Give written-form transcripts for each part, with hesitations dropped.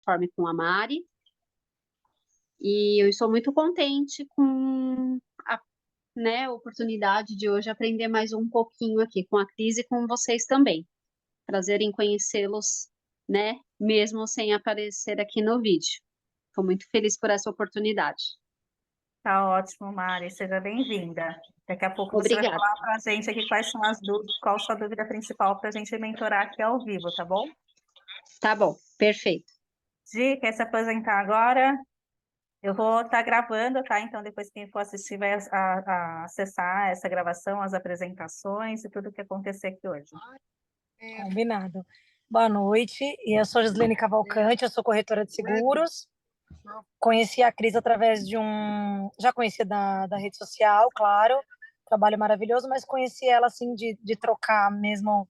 plataforma com a Mari. E eu estou muito contente com a, né, oportunidade de hoje aprender mais um pouquinho aqui com a Cris e com vocês também. Prazer em conhecê-los, né, mesmo sem aparecer aqui no vídeo. Estou muito feliz por essa oportunidade. Tá ótimo, Mari, seja bem-vinda. Daqui a pouco você vai Obrigada. falar para a gente aqui quais são as dúvidas, qual a sua dúvida principal para a gente mentorar aqui ao vivo, tá bom? Tá bom, perfeito. Gi, quer se apresentar agora? Eu vou estar gravando, tá? Então, depois quem for assistir vai a acessar essa gravação, as apresentações e tudo o que acontecer aqui hoje. Combinado. Boa noite, eu sou Gislene Cavalcante, eu sou corretora de seguros. Conheci a Cris através de já conhecia da rede social, claro, trabalho maravilhoso, mas conheci ela assim de trocar mesmo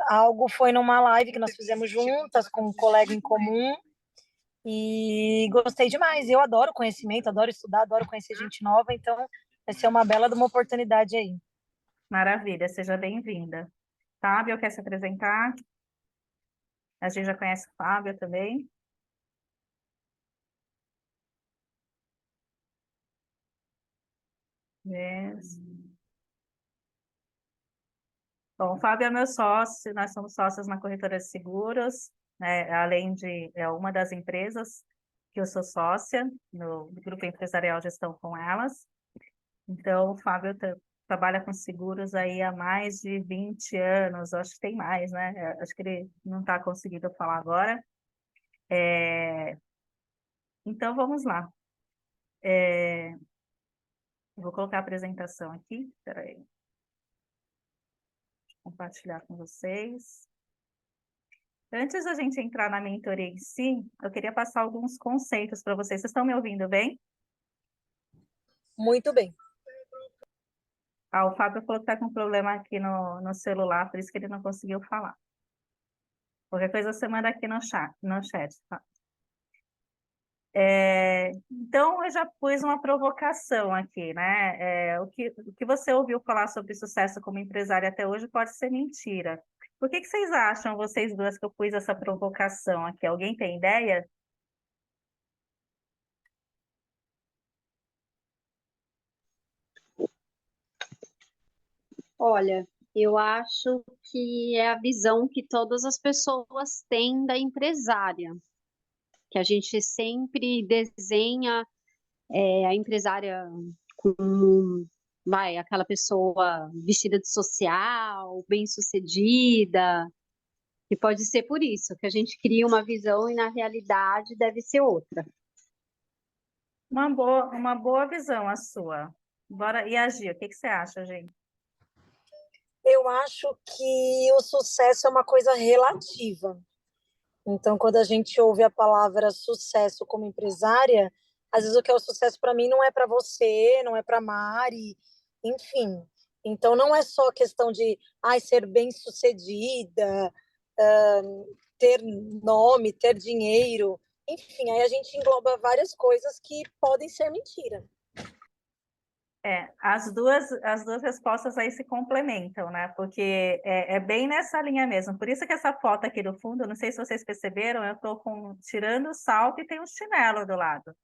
algo. Foi numa live que nós fizemos juntas com um colega em comum e gostei demais. Eu adoro conhecimento, adoro estudar, adoro conhecer gente nova, então vai ser uma bela de uma oportunidade aí. Maravilha, seja bem-vinda. Fábio, quer se apresentar? A gente já conhece o Fábio também. Yes. Bom, o Fábio é meu sócio, nós somos sócios na corretora de seguros, né? Além de uma das empresas que eu sou sócia, no Grupo Empresarial Gestão com Elas. Então, o Fábio trabalha com seguros aí há mais de 20 anos, acho que tem mais, né? Acho que ele não está conseguindo falar agora. Então, vamos lá. Vou colocar a apresentação aqui, espera aí. Compartilhar com vocês. Antes da gente entrar na mentoria em si, eu queria passar alguns conceitos para vocês. Vocês estão me ouvindo bem? Muito bem. O Fábio falou que está com problema aqui no celular, por isso que ele não conseguiu falar. Qualquer coisa você manda aqui no chat, tá? Então, eu já pus uma provocação aqui, né? O que você ouviu falar sobre sucesso como empresária até hoje pode ser mentira. Por que vocês acham, vocês duas, que eu pus essa provocação aqui? Alguém tem ideia? Olha, eu acho que é a visão que todas as pessoas têm da empresária, que a gente sempre desenha a empresária como, vai, aquela pessoa vestida de social, bem-sucedida, e pode ser por isso que a gente cria uma visão e na realidade deve ser outra. Uma boa visão a sua. Bora, e a Gi, o que você acha, gente? Eu acho que o sucesso é uma coisa relativa. Então, quando a gente ouve a palavra sucesso como empresária, às vezes o que é o sucesso para mim não é para você, não é para Mari, enfim. Então, não é só questão de ser bem-sucedida, ter nome, ter dinheiro. Enfim, aí a gente engloba várias coisas que podem ser mentira. As duas respostas aí se complementam, né? Porque é bem nessa linha mesmo. Por isso que essa foto aqui do fundo, não sei se vocês perceberam, eu estou tirando o salto e tem um chinelo do lado,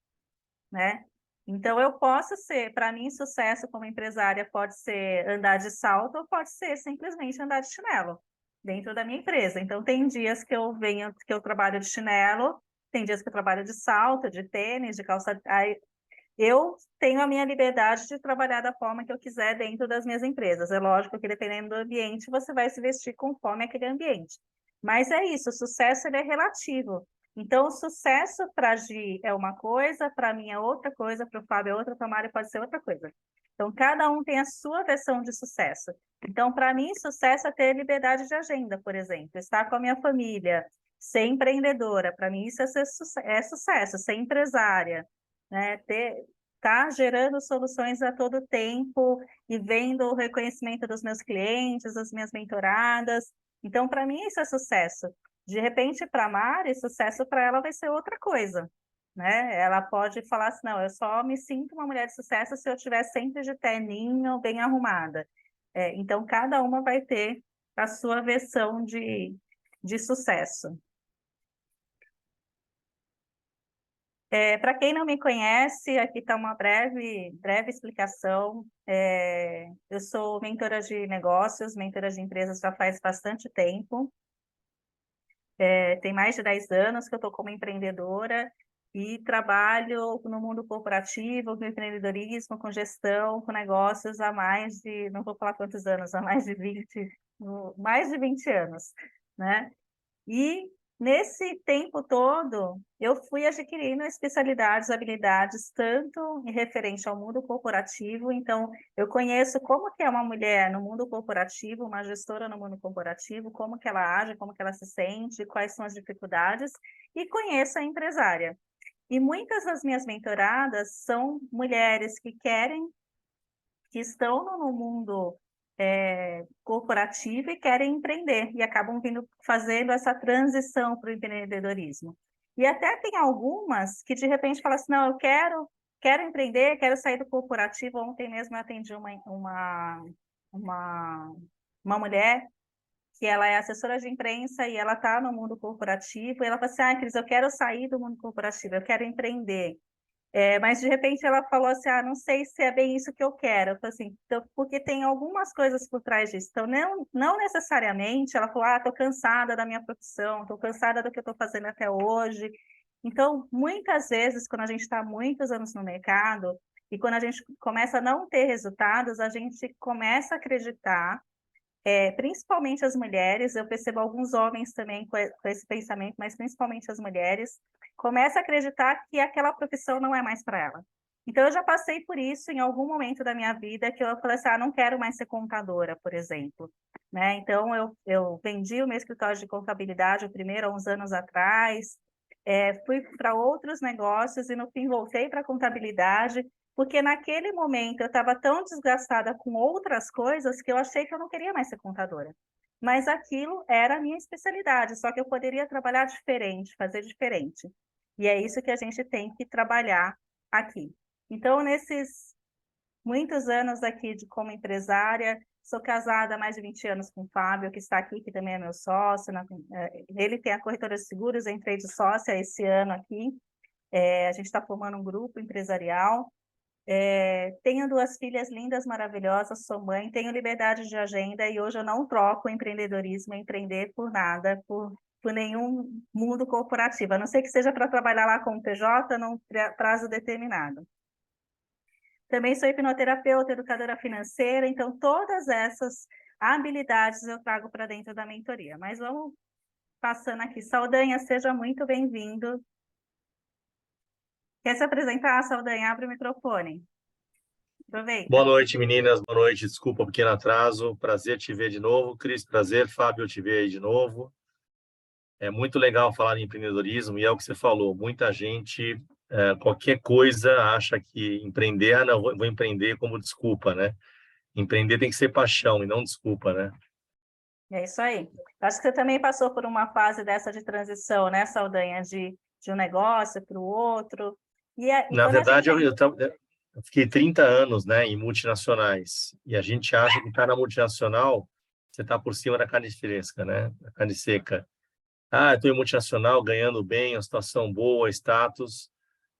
né? Então, eu posso ser, para mim, sucesso como empresária pode ser andar de salto ou pode ser simplesmente andar de chinelo dentro da minha empresa. Então, tem dias que eu trabalho de chinelo, tem dias que eu trabalho de salto, de tênis, de calça. Eu tenho a minha liberdade de trabalhar da forma que eu quiser dentro das minhas empresas. É lógico que, dependendo do ambiente, você vai se vestir conforme aquele ambiente. Mas é isso, o sucesso ele é relativo. Então, o sucesso para a Gi é uma coisa, para mim é outra coisa, para o Fábio é outra, para a Mari pode ser outra coisa. Então, cada um tem a sua versão de sucesso. Então, para mim, sucesso é ter liberdade de agenda, por exemplo, estar com a minha família, ser empreendedora. Para mim, isso é sucesso, ser empresária, né? Tá gerando soluções a todo tempo e vendo o reconhecimento dos meus clientes, das minhas mentoradas. Então, para mim, isso é sucesso. De repente, para a Mari, sucesso para ela vai ser outra coisa, né? Ela pode falar assim, não, eu só me sinto uma mulher de sucesso se eu estiver sempre de terninho, bem arrumada. Então, cada uma vai ter a sua versão de sucesso. Para quem não me conhece, aqui está uma breve explicação. Eu sou mentora de negócios, mentora de empresas já faz bastante tempo. Tem mais de 10 anos que eu estou como empreendedora e trabalho no mundo corporativo, com empreendedorismo, com gestão, com negócios há mais de, não vou falar quantos anos, há mais de 20 anos, né? E nesse tempo todo, eu fui adquirindo especialidades, habilidades, tanto em referente ao mundo corporativo, então eu conheço como que é uma mulher no mundo corporativo, uma gestora no mundo corporativo, como que ela age, como que ela se sente, quais são as dificuldades, e conheço a empresária. E muitas das minhas mentoradas são mulheres que estão no mundo corporativo e querem empreender, e acabam fazendo essa transição para o empreendedorismo. E até tem algumas que, de repente, falam assim, não, eu quero empreender, quero sair do corporativo. Ontem mesmo eu atendi uma mulher que ela é assessora de imprensa e ela está no mundo corporativo, e ela fala assim, Cris, eu quero sair do mundo corporativo, eu quero empreender. Mas de repente ela falou assim, não sei se é bem isso que eu quero. Eu falei assim, então, porque tem algumas coisas por trás disso. Então, não necessariamente ela falou, estou cansada da minha profissão, estou cansada do que eu estou fazendo até hoje. Então, muitas vezes, quando a gente está muitos anos no mercado, e quando a gente começa a não ter resultados, a gente começa a acreditar, principalmente as mulheres, eu percebo alguns homens também com esse pensamento, mas principalmente as mulheres, começam a acreditar que aquela profissão não é mais para ela. Então, eu já passei por isso em algum momento da minha vida, que eu falei assim, não quero mais ser contadora, por exemplo. Né? Então, eu vendi o meu escritório de contabilidade, o primeiro, há uns anos atrás, fui para outros negócios e, no fim, voltei para a contabilidade, porque naquele momento eu estava tão desgastada com outras coisas que eu achei que eu não queria mais ser contadora. Mas aquilo era a minha especialidade, só que eu poderia trabalhar diferente, fazer diferente. E é isso que a gente tem que trabalhar aqui. Então, nesses muitos anos aqui como empresária, sou casada há mais de 20 anos com o Fábio, que está aqui, que também é meu sócio. Ele tem a corretora de seguros, eu entrei de sócia esse ano aqui. A gente está formando um grupo empresarial. Tenho 2 filhas lindas, maravilhosas, sou mãe, tenho liberdade de agenda e hoje eu não troco o empreendedorismo, empreender por nada, por nenhum mundo corporativo, a não ser que seja para trabalhar lá como PJ num prazo determinado. Também sou hipnoterapeuta, educadora financeira, então todas essas habilidades eu trago para dentro da mentoria. Mas vamos passando aqui. Saldanha, seja muito bem-vindo. Quer se apresentar, Saldanha? Abre o microfone. Aproveita. Boa noite, meninas. Boa noite. Desculpa o pequeno atraso. Prazer te ver de novo. Cris, prazer. Fábio, te ver aí de novo. É muito legal falar em empreendedorismo e é o que você falou. Muita gente, qualquer coisa, acha que empreender, não, vou empreender como desculpa, né? Empreender tem que ser paixão e não desculpa, né? É isso aí. Acho que você também passou por uma fase dessa de transição, né, Saldanha? De um negócio para o outro. Na verdade, eu fiquei 30 anos, né, em multinacionais. E a gente acha que está na multinacional, você está por cima da carne fresca, né? Da carne seca. Estou em multinacional, ganhando bem, uma situação boa, status,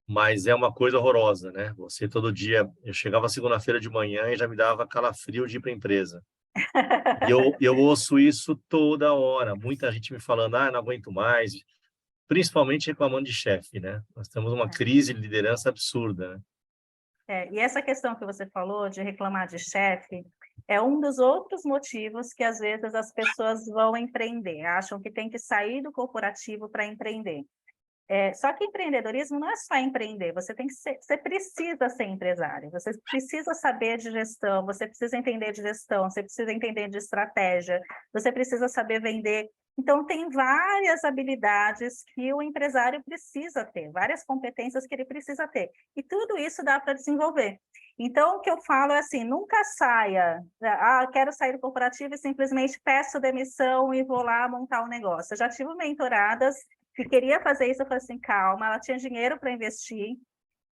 mas é uma coisa horrorosa, né? Você todo dia... Eu chegava segunda-feira de manhã e já me dava calafrio de ir para a empresa. E eu ouço isso toda hora. Muita gente me falando, não aguento mais. Principalmente reclamando de chefe, né? Nós temos uma crise de liderança absurda, né? E essa questão que você falou de reclamar de chefe é um dos outros motivos que, às vezes, as pessoas vão empreender, acham que tem que sair do corporativo para empreender. Só que empreendedorismo não é só empreender, você precisa ser empresário, você precisa saber de gestão, você precisa entender de gestão, você precisa entender de estratégia, você precisa saber vender. Então, tem várias habilidades que o empresário precisa ter, várias competências que ele precisa ter. E tudo isso dá para desenvolver. Então, o que eu falo é assim, nunca saia, quero sair do corporativo e simplesmente peço demissão e vou lá montar um negócio. Eu já tive mentoradas que queria fazer isso, eu falei assim, calma, ela tinha dinheiro para investir,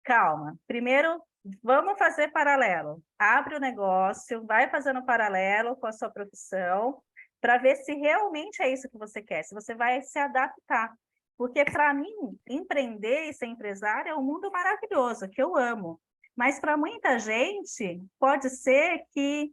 calma. Primeiro, vamos fazer paralelo. Abre o negócio, vai fazendo paralelo com a sua profissão, para ver se realmente é isso que você quer, se você vai se adaptar. Porque, para mim, empreender e ser empresária é um mundo maravilhoso, que eu amo. Mas, para muita gente, pode ser que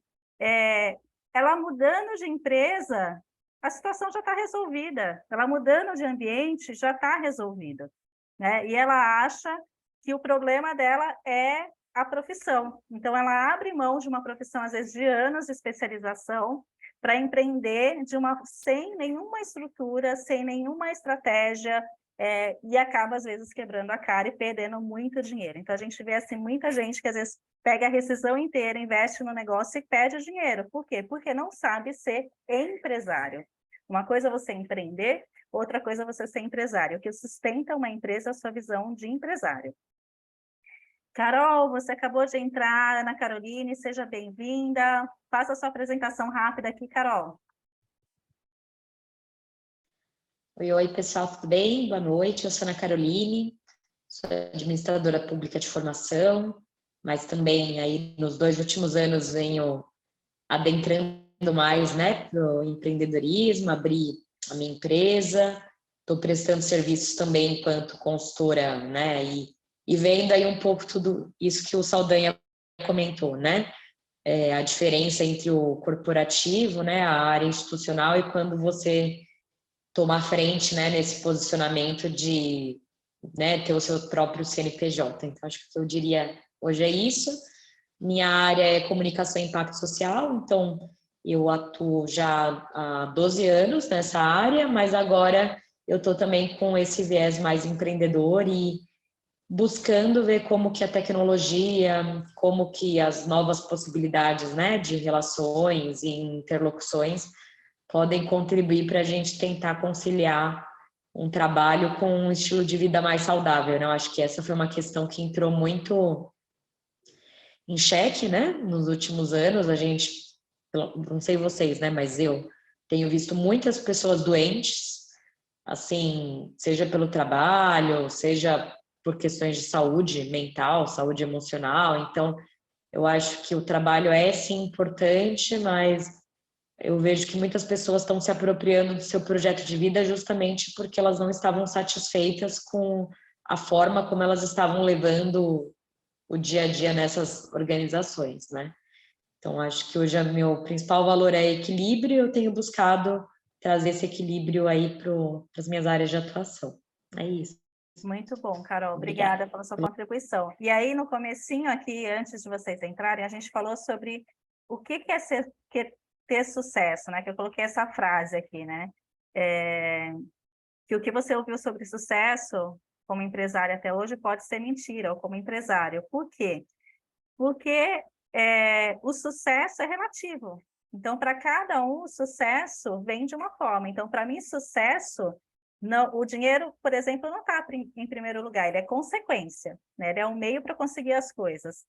ela mudando de empresa, a situação já está resolvida. Ela mudando de ambiente, já está resolvida, né? E ela acha que o problema dela é a profissão. Então, ela abre mão de uma profissão, às vezes, de anos de especialização, para empreender sem nenhuma estrutura, sem nenhuma estratégia, e acaba, às vezes, quebrando a cara e perdendo muito dinheiro. Então, a gente vê assim, muita gente que, às vezes, pega a rescisão inteira, investe no negócio e perde o dinheiro. Por quê? Porque não sabe ser empresário. Uma coisa é você empreender, outra coisa é você ser empresário. O que sustenta uma empresa é a sua visão de empresário. Carol, você acabou de entrar, Ana Caroline, seja bem-vinda. Faça a sua apresentação rápida aqui, Carol. Oi, pessoal, tudo bem? Boa noite, eu sou Ana Caroline, sou administradora pública de formação, mas também aí nos 2 últimos anos venho adentrando mais, né, para o empreendedorismo, abri a minha empresa, estou prestando serviços também enquanto consultora, né, e vendo aí um pouco tudo isso que o Saldanha comentou, né, a diferença entre o corporativo, né, a área institucional e quando você tomar frente, né, nesse posicionamento de, né, ter o seu próprio CNPJ. Então, acho que o que eu diria hoje é isso. Minha área é comunicação e impacto social, então eu atuo já há 12 anos nessa área, mas agora eu estou também com esse viés mais empreendedor e buscando ver como que a tecnologia, como que as novas possibilidades, né, de relações e interlocuções podem contribuir para a gente tentar conciliar um trabalho com um estilo de vida mais saudável, né? Eu acho que essa foi uma questão que entrou muito em xeque, né? Nos últimos anos, a gente, não sei vocês, né? Mas eu tenho visto muitas pessoas doentes, assim, seja pelo trabalho, seja por questões de saúde mental, saúde emocional. Então, eu acho que o trabalho é, sim, importante, mas eu vejo que muitas pessoas estão se apropriando do seu projeto de vida justamente porque elas não estavam satisfeitas com a forma como elas estavam levando o dia a dia nessas organizações, né? Então, acho que hoje o meu principal valor é equilíbrio, eu tenho buscado trazer esse equilíbrio aí para as minhas áreas de atuação. É isso. Muito bom, Carol. Obrigada pela sua contribuição. E aí, no comecinho aqui, antes de vocês entrarem, a gente falou sobre o que é ter sucesso, né? Que eu coloquei essa frase aqui, né? Que o que você ouviu sobre sucesso como empresária até hoje pode ser mentira, ou como empresário. Por quê? Porque o sucesso é relativo. Então, para cada um, o sucesso vem de uma forma. Então, para mim, sucesso, não, o dinheiro, por exemplo, não está em primeiro lugar, ele é consequência, né? Ele é um meio para conseguir as coisas.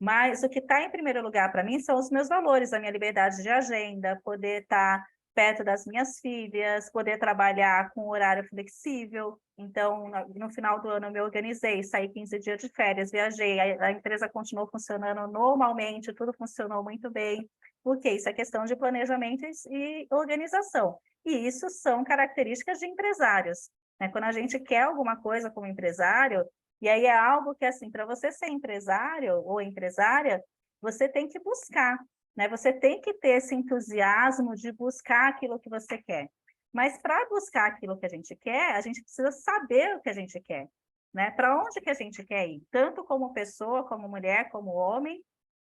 Mas o que está em primeiro lugar para mim são os meus valores, a minha liberdade de agenda, poder estar perto das minhas filhas, poder trabalhar com horário flexível. Então, no final do ano, eu me organizei, saí 15 dias de férias, viajei, a empresa continuou funcionando normalmente, tudo funcionou muito bem, porque isso é questão de planejamento e organização. E isso são características de empresários, né? Quando a gente quer alguma coisa como empresário, e aí é algo que, assim, para você ser empresário ou empresária, você tem que buscar, né? Você tem que ter esse entusiasmo de buscar aquilo que você quer. Mas para buscar aquilo que a gente quer, a gente precisa saber o que a gente quer, né? Para onde que a gente quer ir? Tanto como pessoa, como mulher, como homem,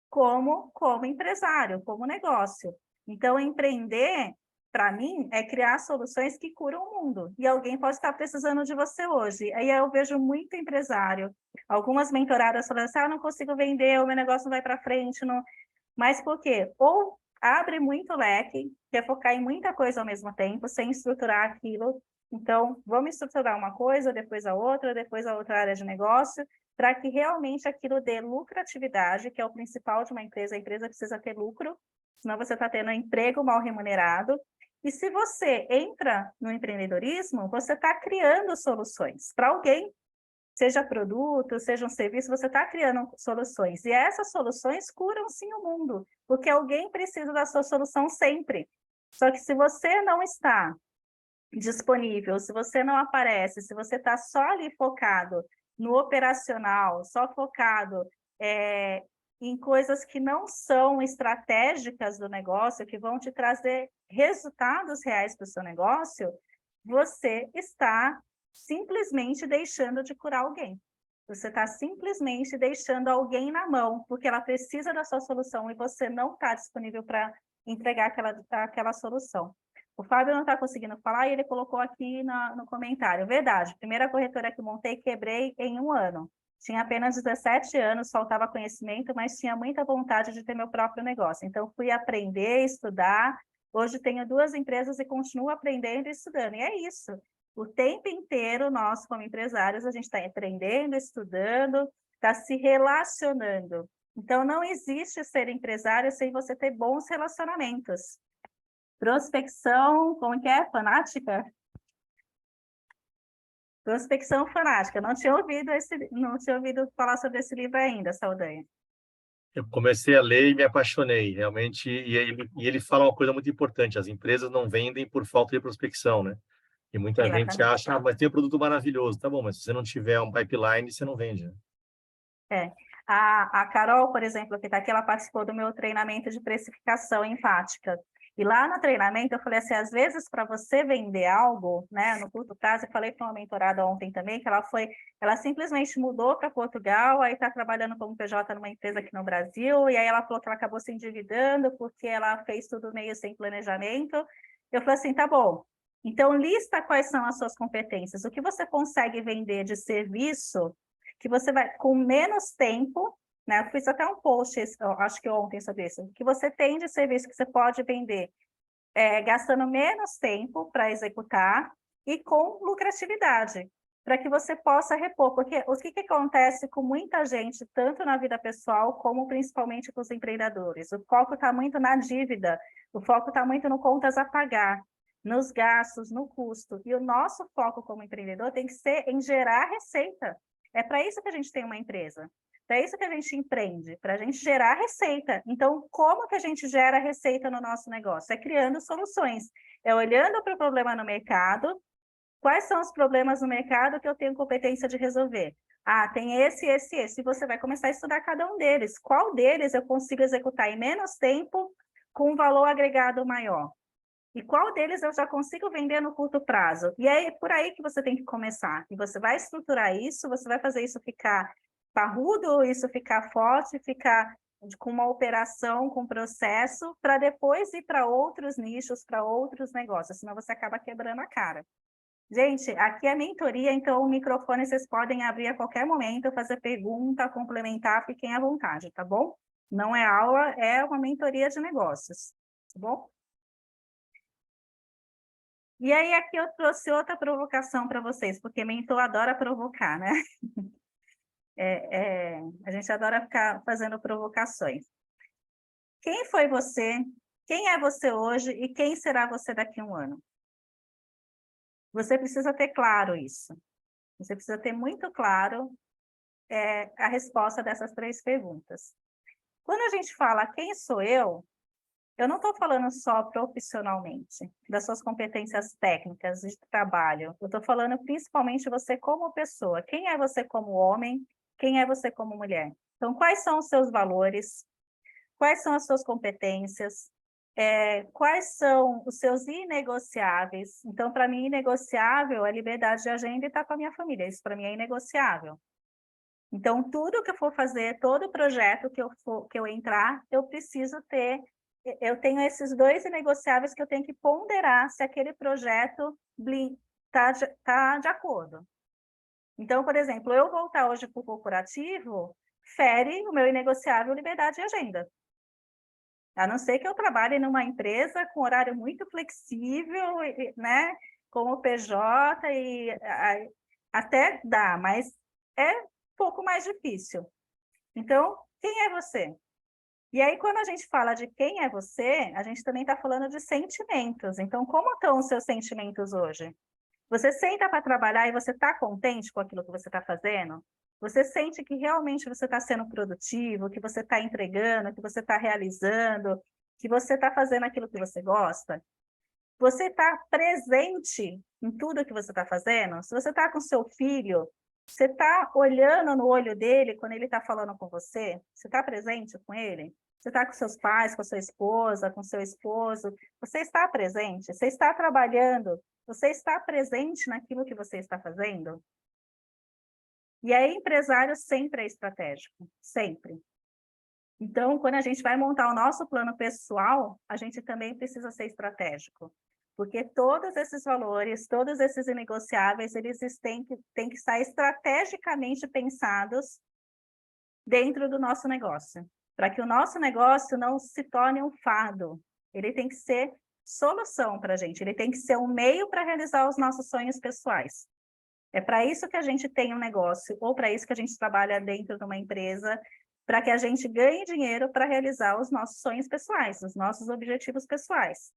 como empresário, como negócio. Então, empreender, para mim, é criar soluções que curam o mundo. E alguém pode estar precisando de você hoje. Aí eu vejo muito empresário, algumas mentoradas falando assim, não consigo vender, o meu negócio não vai para frente, não... Mas por quê? Ou abre muito leque, quer focar em muita coisa ao mesmo tempo, sem estruturar aquilo. Então, vamos estruturar uma coisa, depois a outra área de negócio, para que realmente aquilo dê lucratividade, que é o principal de uma empresa. A empresa precisa ter lucro, senão você está tendo um emprego mal remunerado. E se você entra no empreendedorismo, você está criando soluções para alguém, seja produto, seja um serviço, você está criando soluções. E essas soluções curam sim o mundo, porque alguém precisa da sua solução sempre. Só que se você não está disponível, se você não aparece, se você está só ali focado no operacional, só focado em coisas que não são estratégicas do negócio, que vão te trazer resultados reais para o seu negócio, você está simplesmente deixando de curar alguém. Você está simplesmente deixando alguém na mão, porque ela precisa da sua solução e você não está disponível para entregar aquela solução. O Fábio não está conseguindo falar e ele colocou aqui no comentário. Verdade, primeira corretora que montei, quebrei em 1 ano. Tinha apenas 17 anos, faltava conhecimento, mas tinha muita vontade de ter meu próprio negócio. Então, fui aprender, estudar. Hoje tenho 2 empresas e continuo aprendendo e estudando. E é isso. O tempo inteiro, nós, como empresários, a gente está aprendendo, estudando, está se relacionando. Então, não existe ser empresário sem você ter bons relacionamentos. Prospecção, como que é? Fanática? Prospecção fanática. Não tinha ouvido falar sobre esse livro ainda, Saldanha. Eu comecei a ler e me apaixonei, realmente. E ele fala uma coisa muito importante: as empresas não vendem por falta de prospecção, né? E muita gente Exatamente. acha, mas tem um produto maravilhoso. Tá bom, mas se você não tiver um pipeline, você não vende, né? A Carol, por exemplo, que está aqui, ela participou do meu treinamento de precificação empática. E lá no treinamento eu falei assim, às vezes para você vender algo, né, no curto prazo, eu falei para uma mentorada ontem também, que ela simplesmente mudou para Portugal, aí está trabalhando como PJ numa empresa aqui no Brasil, e aí ela falou que ela acabou se endividando porque ela fez tudo meio sem planejamento. Eu falei assim, tá bom, então lista quais são as suas competências, o que você consegue vender de serviço, que você vai, com menos tempo, né? Eu fiz até um post, acho que ontem, sobre isso, que você tem de serviço que você pode vender gastando menos tempo para executar e com lucratividade, para que você possa repor. Porque o que acontece com muita gente, tanto na vida pessoal, como principalmente com os empreendedores? O foco está muito na dívida, o foco está muito no contas a pagar, nos gastos, no custo. E o nosso foco como empreendedor tem que ser em gerar receita. É para isso que a gente tem uma empresa. Para isso que a gente empreende, para a gente gerar receita. Então, como que a gente gera receita no nosso negócio? É criando soluções. É olhando para o problema no mercado. Quais são os problemas no mercado que eu tenho competência de resolver? Ah, tem esse. E você vai começar a estudar cada um deles. Qual deles eu consigo executar em menos tempo com um valor agregado maior? E qual deles eu já consigo vender no curto prazo? E é por aí que você tem que começar. E você vai estruturar isso, você vai fazer isso ficar parrudo, isso ficar forte, ficar com uma operação, com processo, para depois ir para outros nichos, para outros negócios, senão você acaba quebrando a cara. Gente, aqui é mentoria, então o microfone vocês podem abrir a qualquer momento, fazer pergunta, complementar, fiquem à vontade, tá bom? Não é aula, é uma mentoria de negócios, tá bom? E aí, aqui eu trouxe outra provocação para vocês, porque mentor adora provocar, né? A gente adora ficar fazendo provocações. Quem foi você? Quem é você hoje? E quem será você daqui a 1 ano? Você precisa ter claro isso. Você precisa ter muito claro a resposta dessas 3 perguntas. Quando a gente fala quem sou eu não estou falando só profissionalmente, das suas competências técnicas de trabalho. Eu estou falando principalmente você como pessoa. Quem é você como homem? Quem é você como mulher? Então, quais são os seus valores? Quais são as suas competências? Quais são os seus inegociáveis? Então, para mim, inegociável é liberdade de agenda e estar com a minha família. Isso, para mim, é inegociável. Então, tudo que eu for fazer, todo projeto que eu entrar, eu preciso ter. Eu tenho esses 2 inegociáveis que eu tenho que ponderar se aquele projeto está de acordo. Então, por exemplo, eu voltar hoje para o corporativo, fere o meu inegociável liberdade de agenda. A não ser que eu trabalhe numa empresa com horário muito flexível, né, como PJ, até dá, mas é um pouco mais difícil. Então, quem é você? E aí, quando a gente fala de quem é você, a gente também está falando de sentimentos. Então, como estão os seus sentimentos hoje? Você senta para trabalhar e você está contente com aquilo que você está fazendo? Você sente que realmente você está sendo produtivo, que você está entregando, que você está realizando, que você está fazendo aquilo que você gosta? Você está presente em tudo que você está fazendo? Se você está com seu filho, você está olhando no olho dele quando ele está falando com você? Você está presente com ele? Você está com seus pais, com sua esposa, com seu esposo? Você está presente? Você está trabalhando? Você está presente naquilo que você está fazendo? E aí, empresário sempre é estratégico, sempre. Então, quando a gente vai montar o nosso plano pessoal, a gente também precisa ser estratégico. Porque todos esses valores, todos esses inegociáveis, eles têm que estar estrategicamente pensados dentro do nosso negócio. Para que o nosso negócio não se torne um fardo. Ele tem que ser solução para a gente, ele tem que ser um meio para realizar os nossos sonhos pessoais. É para isso que a gente tem um negócio, ou para isso que a gente trabalha dentro de uma empresa, para que a gente ganhe dinheiro para realizar os nossos sonhos pessoais, os nossos objetivos pessoais.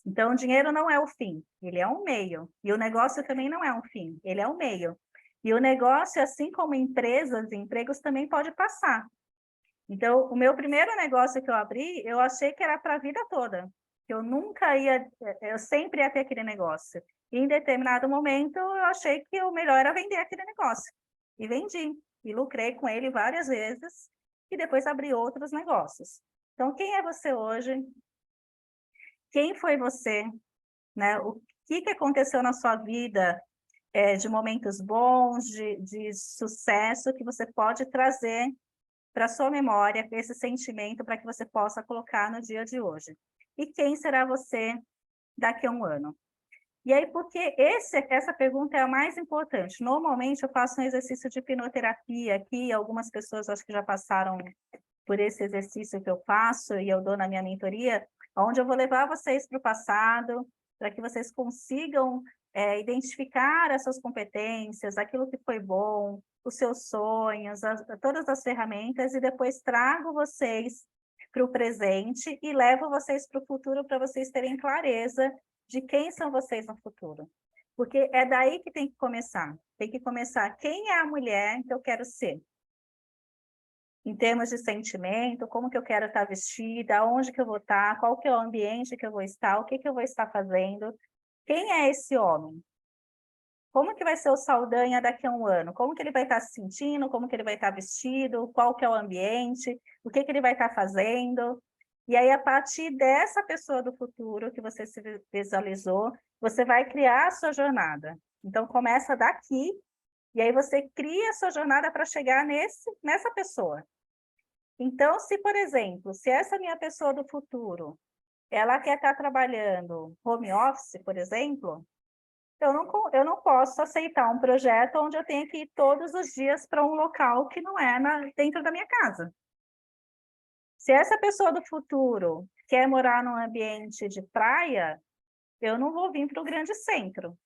Então, o dinheiro não é o fim, ele é um meio. E o negócio também não é um fim, ele é um meio. E o negócio, assim como empresas e empregos, também pode passar. Então, o meu primeiro negócio que eu abri, eu achei que era para a vida toda. Eu nunca ia, eu sempre ia ter aquele negócio. E em determinado momento, eu achei que o melhor era vender aquele negócio. E vendi. E lucrei com ele várias vezes. E depois abri outros negócios. Então, quem é você hoje? Quem foi você? Né? O que aconteceu na sua vida de momentos bons, de sucesso, que você pode trazer para a sua memória, esse sentimento, para que você possa colocar no dia de hoje. E quem será você daqui a um ano? E aí, porque essa pergunta é a mais importante. Normalmente, eu faço um exercício de hipnoterapia aqui, algumas pessoas acho que já passaram por esse exercício que eu faço e eu dou na minha mentoria, onde eu vou levar vocês para o passado, para que vocês consigam identificar as suas competências, aquilo que foi bom, os seus sonhos, todas as ferramentas, e depois trago vocês para o presente e levo vocês para o futuro para vocês terem clareza de quem são vocês no futuro. Porque é daí que tem que começar. Tem que começar quem é a mulher que eu quero ser. Em termos de sentimento, como que eu quero estar vestida, onde que eu vou estar, qual que é o ambiente que eu vou estar, o que que eu vou estar fazendo. Quem é esse homem? Como que vai ser o Saldanha daqui a um ano? Como que ele vai estar se sentindo? Como que ele vai estar vestido? Qual que é o ambiente? O que que ele vai estar fazendo? E aí, a partir dessa pessoa do futuro que você se visualizou, você vai criar a sua jornada. Então, começa daqui, e aí você cria a sua jornada para chegar nessa pessoa. Então, se, por exemplo, se essa minha pessoa do futuro, ela quer estar trabalhando home office, por exemplo, eu não posso aceitar um projeto onde eu tenho que ir todos os dias para um local que não é dentro da minha casa. Se essa pessoa do futuro quer morar num ambiente de praia, eu não vou vir para o grande centro.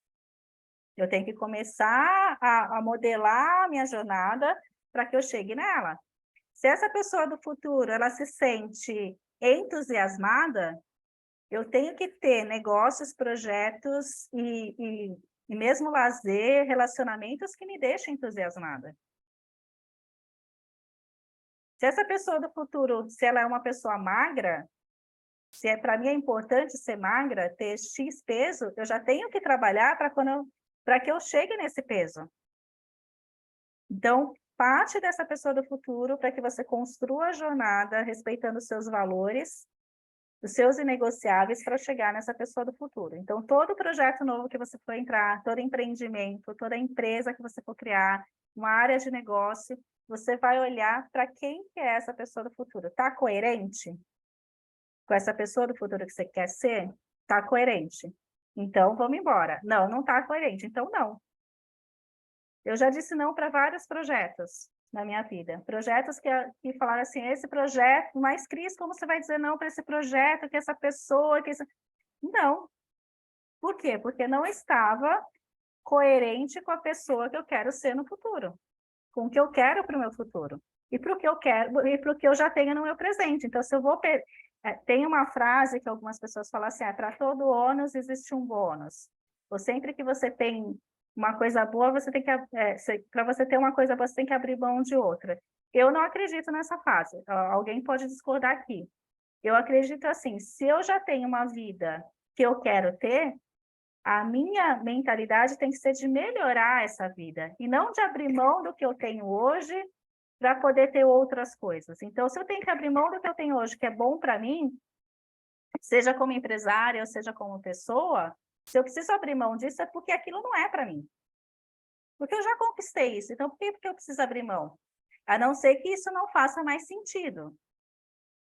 Eu tenho que começar a modelar a minha jornada para que eu chegue nela. Se essa pessoa do futuro ela se sente entusiasmada, eu tenho que ter negócios, projetos e mesmo lazer, relacionamentos que me deixem entusiasmada. Se essa pessoa do futuro, se ela é uma pessoa magra, se para mim é importante ser magra, ter X peso, eu já tenho que trabalhar para que eu chegue nesse peso. Então, parte dessa pessoa do futuro para que você construa a jornada respeitando os seus valores, os seus inegociáveis para chegar nessa pessoa do futuro. Então, todo projeto novo que você for entrar, todo empreendimento, toda empresa que você for criar, uma área de negócio, você vai olhar para quem que é essa pessoa do futuro. Está coerente com essa pessoa do futuro que você quer ser? Está coerente. Então, vamos embora. Não, não está coerente. Então, não. Eu já disse não para vários projetos na minha vida. Projetos que falaram assim, esse projeto, mas Cris, como você vai dizer não para esse projeto, que essa pessoa... Não. Por quê? Porque não estava coerente com a pessoa que eu quero ser no futuro. Com o que eu quero para o meu futuro. E para o que eu quero, e para o que eu já tenho no meu presente. Então, se eu vou... Tem uma frase que algumas pessoas falam assim, para todo ônus existe um bônus. Ou sempre que você tem uma coisa boa, você tem que... para você ter uma coisa boa, você tem que abrir mão de outra. Eu não acredito nessa fase. Alguém pode discordar aqui. Eu acredito assim, se eu já tenho uma vida que eu quero ter, a minha mentalidade tem que ser de melhorar essa vida, e não de abrir mão do que eu tenho hoje para poder ter outras coisas. Então, se eu tenho que abrir mão do que eu tenho hoje, que é bom para mim, seja como empresária, ou seja como pessoa, se eu preciso abrir mão disso, é porque aquilo não é para mim. Porque eu já conquistei isso, então por que eu preciso abrir mão? A não ser que isso não faça mais sentido.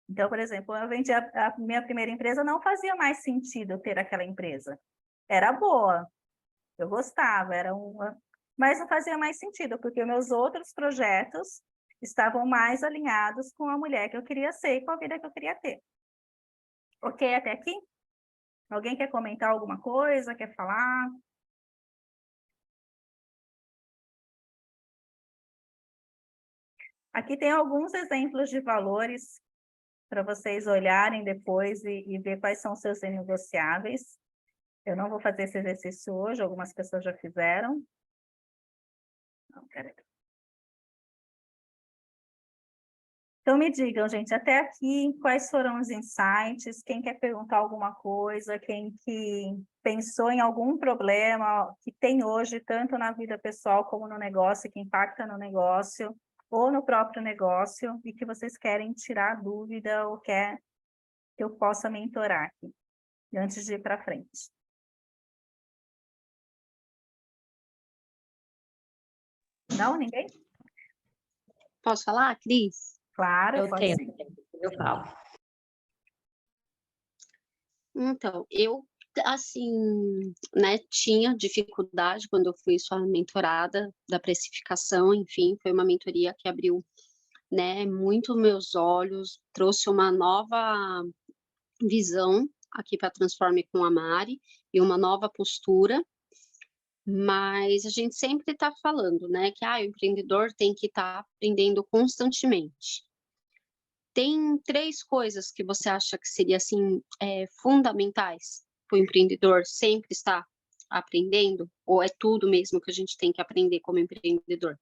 Então, por exemplo, eu vendi a minha primeira empresa, não fazia mais sentido ter aquela empresa. Era boa, eu gostava, mas não fazia mais sentido, porque meus outros projetos estavam mais alinhados com a mulher que eu queria ser e com a vida que eu queria ter. Ok, até aqui? Alguém quer comentar alguma coisa? Quer falar? Aqui tem alguns exemplos de valores para vocês olharem depois e ver quais são os seus negociáveis. Eu não vou fazer esse exercício hoje, algumas pessoas já fizeram. Não, peraí. Então, me digam, gente, até aqui, quais foram os insights? Quem quer perguntar alguma coisa? Quem que pensou em algum problema que tem hoje, tanto na vida pessoal como no negócio, que impacta no negócio, ou no próprio negócio, e que vocês querem tirar dúvida ou quer que eu possa mentorar aqui, antes de ir para frente? Não, ninguém? Posso falar, Cris? Claro, Eu pode tenho, sim. eu falo. Então, eu, assim, né, tinha dificuldade quando eu fui sua mentorada da precificação, enfim, foi uma mentoria que abriu, né, muito meus olhos, trouxe uma nova visão aqui para Transforme com a Mari e uma nova postura, mas a gente sempre está falando, né, que o empreendedor tem que estar aprendendo constantemente. Tem 3 coisas que você acha que seria assim fundamentais para o empreendedor sempre estar aprendendo? Ou é tudo mesmo que a gente tem que aprender como empreendedor?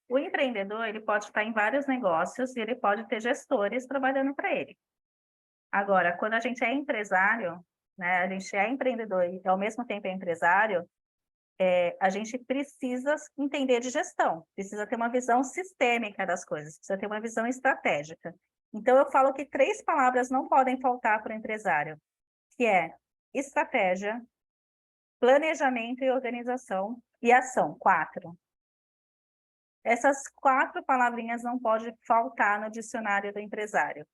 O empreendedor, ele pode estar em vários negócios e ele pode ter gestores trabalhando para ele. Agora, quando a gente é empresário, né, a gente é empreendedor e ao mesmo tempo é empresário, a gente precisa entender de gestão, precisa ter uma visão sistêmica das coisas, precisa ter uma visão estratégica. Então, eu falo que 3 palavras não podem faltar para o empresário, que é estratégia, planejamento e organização, e ação, 4. Essas 4 palavrinhas não podem faltar no dicionário do empresário.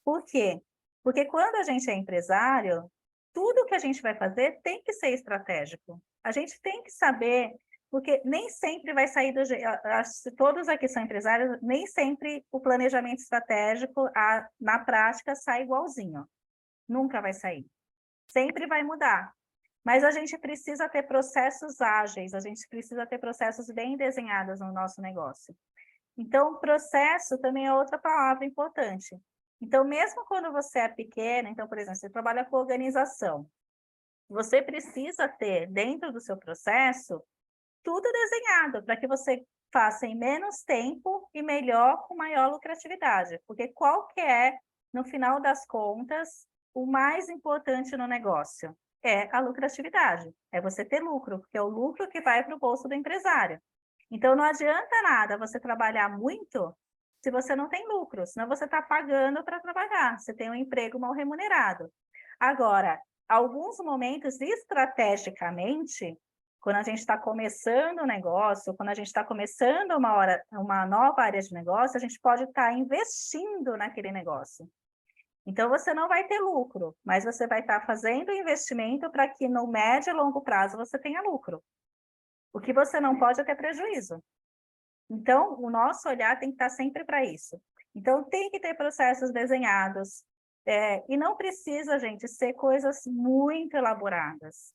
Por quê? Porque quando a gente é empresário, tudo que a gente vai fazer tem que ser estratégico. A gente tem que saber, porque nem sempre vai sair do jeito. Se todos aqui são empresários, nem sempre o planejamento estratégico, na prática, sai igualzinho. Nunca vai sair. Sempre vai mudar. Mas a gente precisa ter processos ágeis, a gente precisa ter processos bem desenhados no nosso negócio. Então, processo também é outra palavra importante. Então, mesmo quando você é pequeno, então, por exemplo, você trabalha com organização, você precisa ter, dentro do seu processo, tudo desenhado para que você faça em menos tempo e melhor, com maior lucratividade. Porque qual que é, no final das contas, o mais importante no negócio? É a lucratividade, é você ter lucro, porque é o lucro que vai para o bolso do empresário. Então, não adianta nada você trabalhar muito se você não tem lucro, senão você está pagando para trabalhar, você tem um emprego mal remunerado. Agora, alguns momentos, estrategicamente, quando a gente está começando o negócio, quando a gente está começando uma nova área de negócio, a gente pode estar investindo naquele negócio. Então, você não vai ter lucro, mas você vai estar fazendo investimento para que no médio e longo prazo você tenha lucro. O que você não pode é ter prejuízo. Então, o nosso olhar tem que estar sempre para isso. Então, tem que ter processos desenhados. E não precisa, gente, ser coisas muito elaboradas.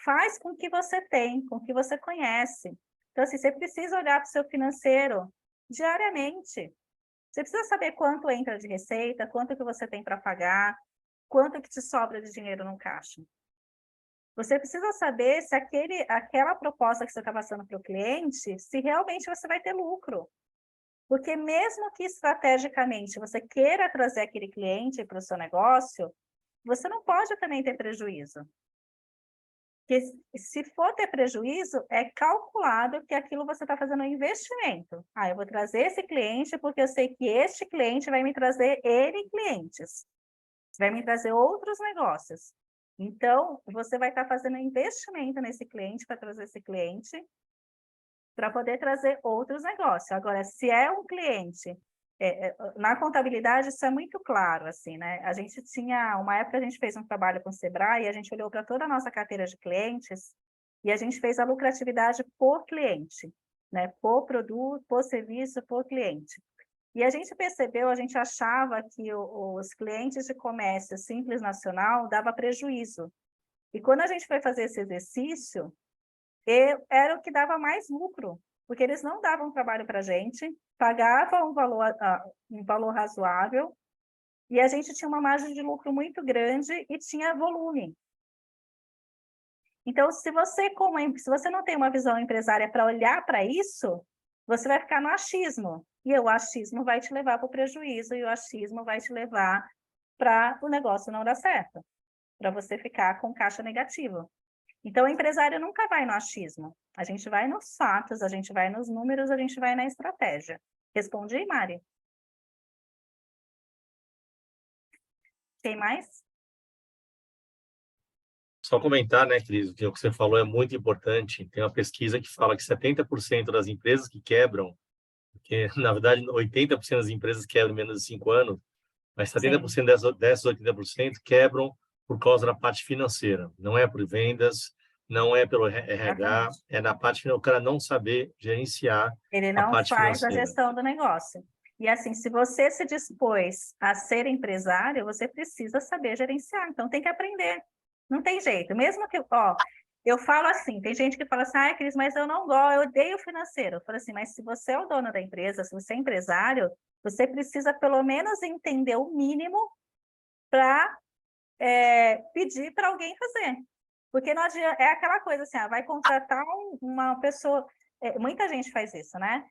Faz com o que você tem, com o que você conhece. Então, assim, você precisa olhar para o seu financeiro diariamente. Você precisa saber quanto entra de receita, quanto que você tem para pagar, quanto que te sobra de dinheiro no caixa. Você precisa saber se aquela proposta que você está passando para o cliente, se realmente você vai ter lucro. Porque mesmo que estrategicamente você queira trazer aquele cliente para o seu negócio, você não pode também ter prejuízo. Porque se for ter prejuízo, é calculado que aquilo você está fazendo um investimento. Ah, eu vou trazer esse cliente porque eu sei que este cliente vai me trazer N clientes. Vai me trazer outros negócios. Então, você vai estar fazendo investimento nesse cliente para trazer esse cliente para poder trazer outros negócios. Agora, se é um cliente, na contabilidade isso é muito claro, assim, né? A gente tinha, uma época a gente fez um trabalho com o Sebrae, e a gente olhou para toda a nossa carteira de clientes e a gente fez a lucratividade por cliente, né? Por produto, por serviço, por cliente. E a gente percebeu, a gente achava que os clientes de comércio simples nacional dava prejuízo. E quando a gente foi fazer esse exercício, era o que dava mais lucro, porque eles não davam trabalho para a gente, pagavam um valor razoável, e a gente tinha uma margem de lucro muito grande e tinha volume. Então, se você não tem uma visão empresária para olhar para isso, você vai ficar no achismo. E o achismo vai te levar para o prejuízo, e o achismo vai te levar para o negócio não dar certo, para você ficar com caixa negativo. Então, o empresário nunca vai no achismo. A gente vai nos fatos, a gente vai nos números, a gente vai na estratégia. Respondi, Mari? Tem mais? Só comentar, né, Cris, que o que você falou é muito importante. Tem uma pesquisa que fala que 70% das empresas que quebram, porque, na verdade, 80% das empresas quebram em menos de 5 anos, mas 70% dessas 80% quebram por causa da parte financeira. Não é por vendas, não é pelo RH, é na parte financeira, o cara não saber gerenciar Ele a não parte faz a financeira. gestão do negócio. E assim, se você se dispôs a ser empresário, você precisa saber gerenciar. Então, tem que aprender. Não tem jeito. Mesmo que, eu falo assim, tem gente que fala assim, ah, Cris, mas eu não gosto, eu odeio o financeiro. Eu falo assim, mas se você é o dono da empresa, se você é empresário, você precisa pelo menos entender o mínimo para pedir para alguém fazer. Porque não adianta, é aquela coisa assim, vai contratar uma pessoa, muita gente faz isso, né?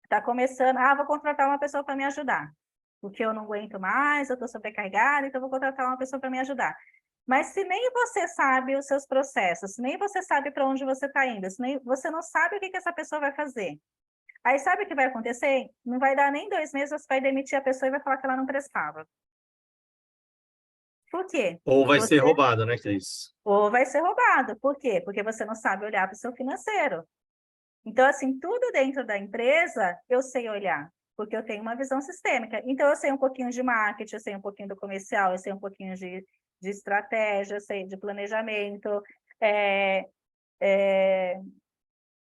Está começando, vou contratar uma pessoa para me ajudar, porque eu não aguento mais, eu estou sobrecarregada, então vou contratar uma pessoa para me ajudar. Mas se nem você sabe os seus processos, se nem você sabe para onde você está indo, se nem você não sabe o que essa pessoa vai fazer, aí sabe o que vai acontecer? Não vai dar nem 2 meses, você vai demitir a pessoa e vai falar que ela não prestava. Por quê? Ou vai ser roubado, né, Cris? Ou vai ser roubado. Por quê? Porque você não sabe olhar para o seu financeiro. Então, assim, tudo dentro da empresa eu sei olhar, porque eu tenho uma visão sistêmica. Então, eu sei um pouquinho de marketing, eu sei um pouquinho do comercial, eu sei um pouquinho de estratégia, eu sei de planejamento.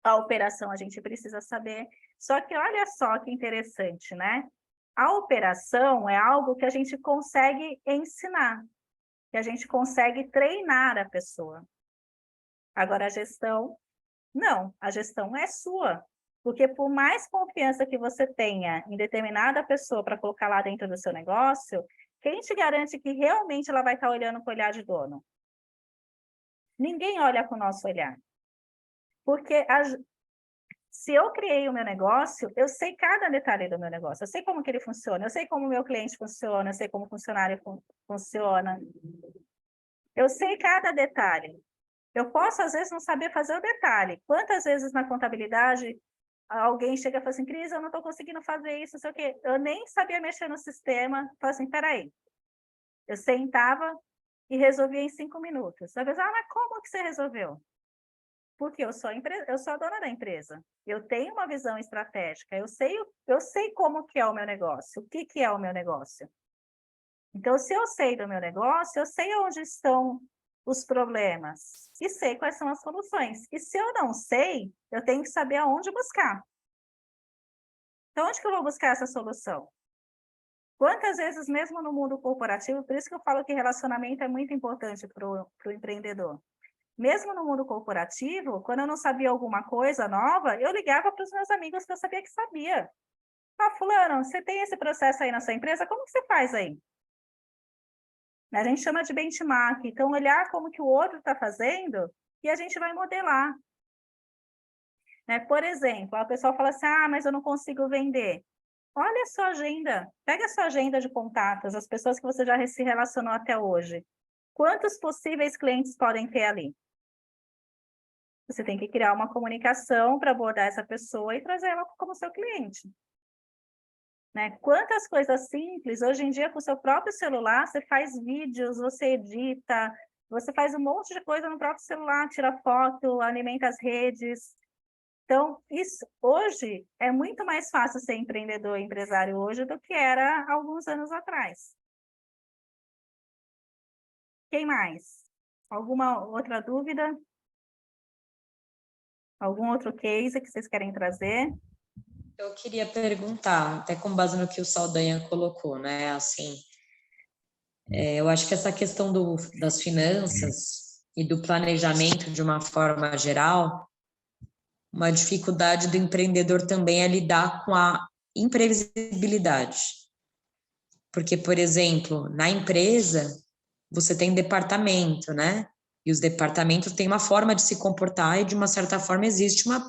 A operação a gente precisa saber. Só que olha só que interessante, né? A operação é algo que a gente consegue ensinar, que a gente consegue treinar a pessoa. Agora, a gestão, não, a gestão é sua. Porque por mais confiança que você tenha em determinada pessoa para colocar lá dentro do seu negócio, quem te garante que realmente ela vai estar olhando com o olhar de dono? Ninguém olha com o nosso olhar. Porque se eu criei o meu negócio, eu sei cada detalhe do meu negócio, eu sei como que ele funciona, eu sei como o meu cliente funciona, eu sei como o funcionário funciona. Eu sei cada detalhe. Eu posso, às vezes, não saber fazer o detalhe. Quantas vezes na contabilidade alguém chega e fala assim, Cris, eu não estou conseguindo fazer isso, não sei o quê. Eu nem sabia mexer no sistema. Falo assim, peraí. Eu sentava e resolvia em 5 minutos. Você vai pensar, mas como que você resolveu? Porque eu sou a dona da empresa. Eu tenho uma visão estratégica. Eu sei como que é o meu negócio. O que é o meu negócio? Então, se eu sei do meu negócio, eu sei onde estão os problemas e sei quais são as soluções. E se eu não sei, eu tenho que saber aonde buscar. Então, onde que eu vou buscar essa solução? Quantas vezes, mesmo no mundo corporativo, por isso que eu falo que relacionamento é muito importante para o empreendedor. Mesmo no mundo corporativo, quando eu não sabia alguma coisa nova, eu ligava para os meus amigos que eu sabia que sabia. Fulano, você tem esse processo aí na sua empresa? Como que você faz aí? A gente chama de benchmark. Então, olhar como que o outro está fazendo e a gente vai modelar. Por exemplo, a pessoa fala assim, mas eu não consigo vender. Olha a sua agenda, pega a sua agenda de contatos, as pessoas que você já se relacionou até hoje. Quantos possíveis clientes podem ter ali? Você tem que criar uma comunicação para abordar essa pessoa e trazer ela como seu cliente. Né? Quantas coisas simples, hoje em dia, com o seu próprio celular, você faz vídeos, você edita, você faz um monte de coisa no próprio celular, tira foto, alimenta as redes. Então, isso hoje é muito mais fácil ser empreendedor e empresário hoje do que era há alguns anos atrás. Quem mais? Alguma outra dúvida? Algum outro case que vocês querem trazer? Eu queria perguntar, até com base no que o Saldanha colocou, né? Assim, eu acho que essa questão das finanças e do planejamento de uma forma geral, uma dificuldade do empreendedor também é lidar com a imprevisibilidade. Porque, por exemplo, na empresa, você tem departamento, né? E os departamentos têm uma forma de se comportar e, de uma certa forma, existe uma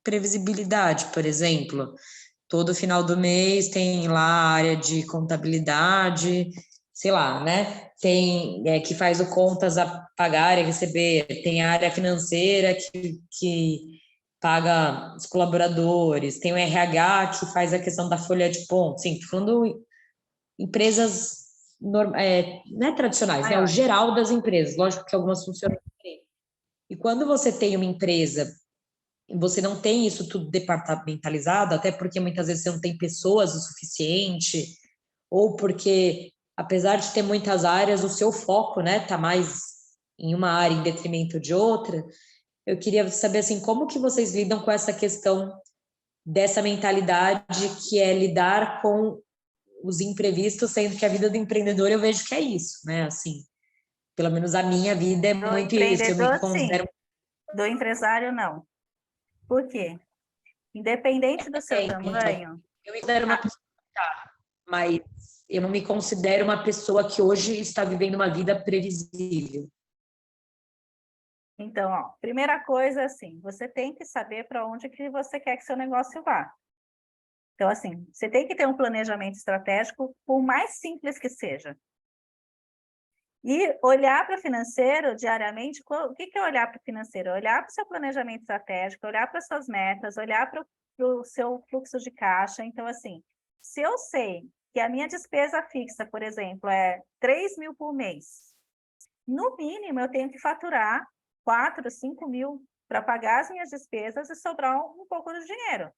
previsibilidade. Por exemplo, todo final do mês tem lá a área de contabilidade, sei lá, né? Tem que faz o contas a pagar e receber, tem a área financeira que paga os colaboradores, tem o RH que faz a questão da folha de pontos, sim, falando empresas não é tradicionais, né? O geral das empresas, lógico que algumas funcionam diferente. E quando você tem uma empresa, você não tem isso tudo departamentalizado, até porque muitas vezes você não tem pessoas o suficiente, ou porque, apesar de ter muitas áreas, o seu foco, né, tá mais em uma área em detrimento de outra. Eu queria saber, assim, como que vocês lidam com essa questão dessa mentalidade que é lidar com os imprevistos, sendo que a vida do empreendedor eu vejo que é isso, né? Assim, pelo menos a minha vida é Do muito isso. Eu me empreendedor, considero. sim. Do empresário, não. Por quê? Independente do seu Então, tamanho. eu me considero uma pessoa, mas eu não me considero uma pessoa que hoje está vivendo uma vida previsível. Então, ó, primeira coisa, assim, você tem que saber para onde que você quer que seu negócio vá. Então, assim, você tem que ter um planejamento estratégico, por mais simples que seja. E olhar para o financeiro diariamente, o que é olhar para o financeiro? Olhar para o seu planejamento estratégico, olhar para as suas metas, olhar para o seu fluxo de caixa. Então, assim, se eu sei que a minha despesa fixa, por exemplo, é 3 mil por mês, no mínimo eu tenho que faturar 4, 5 mil para pagar as minhas despesas e sobrar um pouco do dinheiro.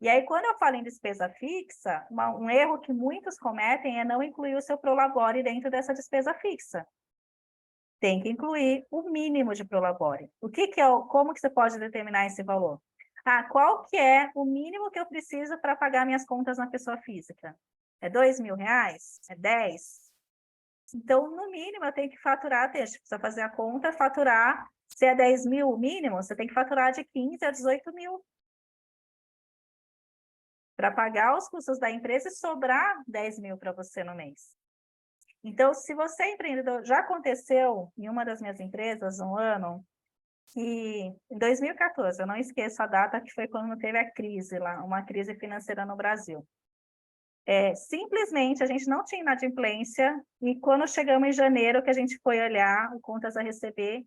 E aí, quando eu falo em despesa fixa, um erro que muitos cometem é não incluir o seu prolabore dentro dessa despesa fixa. Tem que incluir o mínimo de prolabore. Como que você pode determinar esse valor? Qual que é o mínimo que eu preciso para pagar minhas contas na pessoa física? É R$2.000? É 10? Então, no mínimo, eu tenho que faturar, precisa fazer a conta, faturar, se é 10 mil o mínimo, você tem que faturar de 15 a 18 mil. Para pagar os custos da empresa e sobrar 10 mil para você no mês. Então, se você é empreendedor, já aconteceu em uma das minhas empresas, um ano, que em 2014, eu não esqueço a data, que foi quando teve a crise lá, uma crise financeira no Brasil. Simplesmente, a gente não tinha inadimplência, e quando chegamos em janeiro, que a gente foi olhar o contas a receber,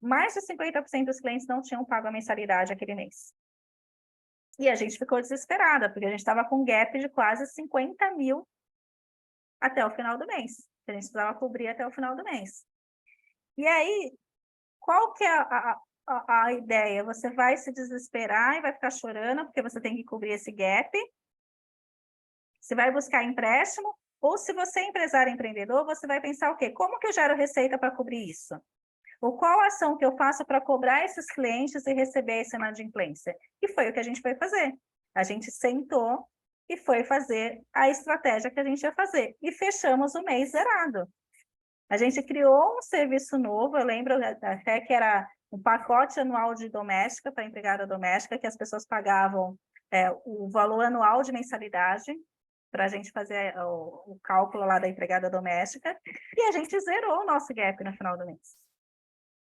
mais de 50% dos clientes não tinham pago a mensalidade aquele mês. E a gente ficou desesperada, porque a gente estava com um gap de quase 50 mil até o final do mês. A gente precisava cobrir até o final do mês. E aí, qual que é a ideia? Você vai se desesperar e vai ficar chorando, porque você tem que cobrir esse gap. Você vai buscar empréstimo, ou se você é empresário empreendedor, você vai pensar o quê? Como que eu gero receita para cobrir isso? Ou qual a ação que eu faço para cobrar esses clientes e receber essa inadimplência? E foi o que a gente foi fazer. A gente sentou e foi fazer a estratégia que a gente ia fazer. E fechamos o mês zerado. A gente criou um serviço novo, eu lembro até que era um pacote anual de doméstica para empregada doméstica, que as pessoas pagavam o valor anual de mensalidade para a gente fazer o cálculo lá da empregada doméstica, e a gente zerou o nosso gap no final do mês.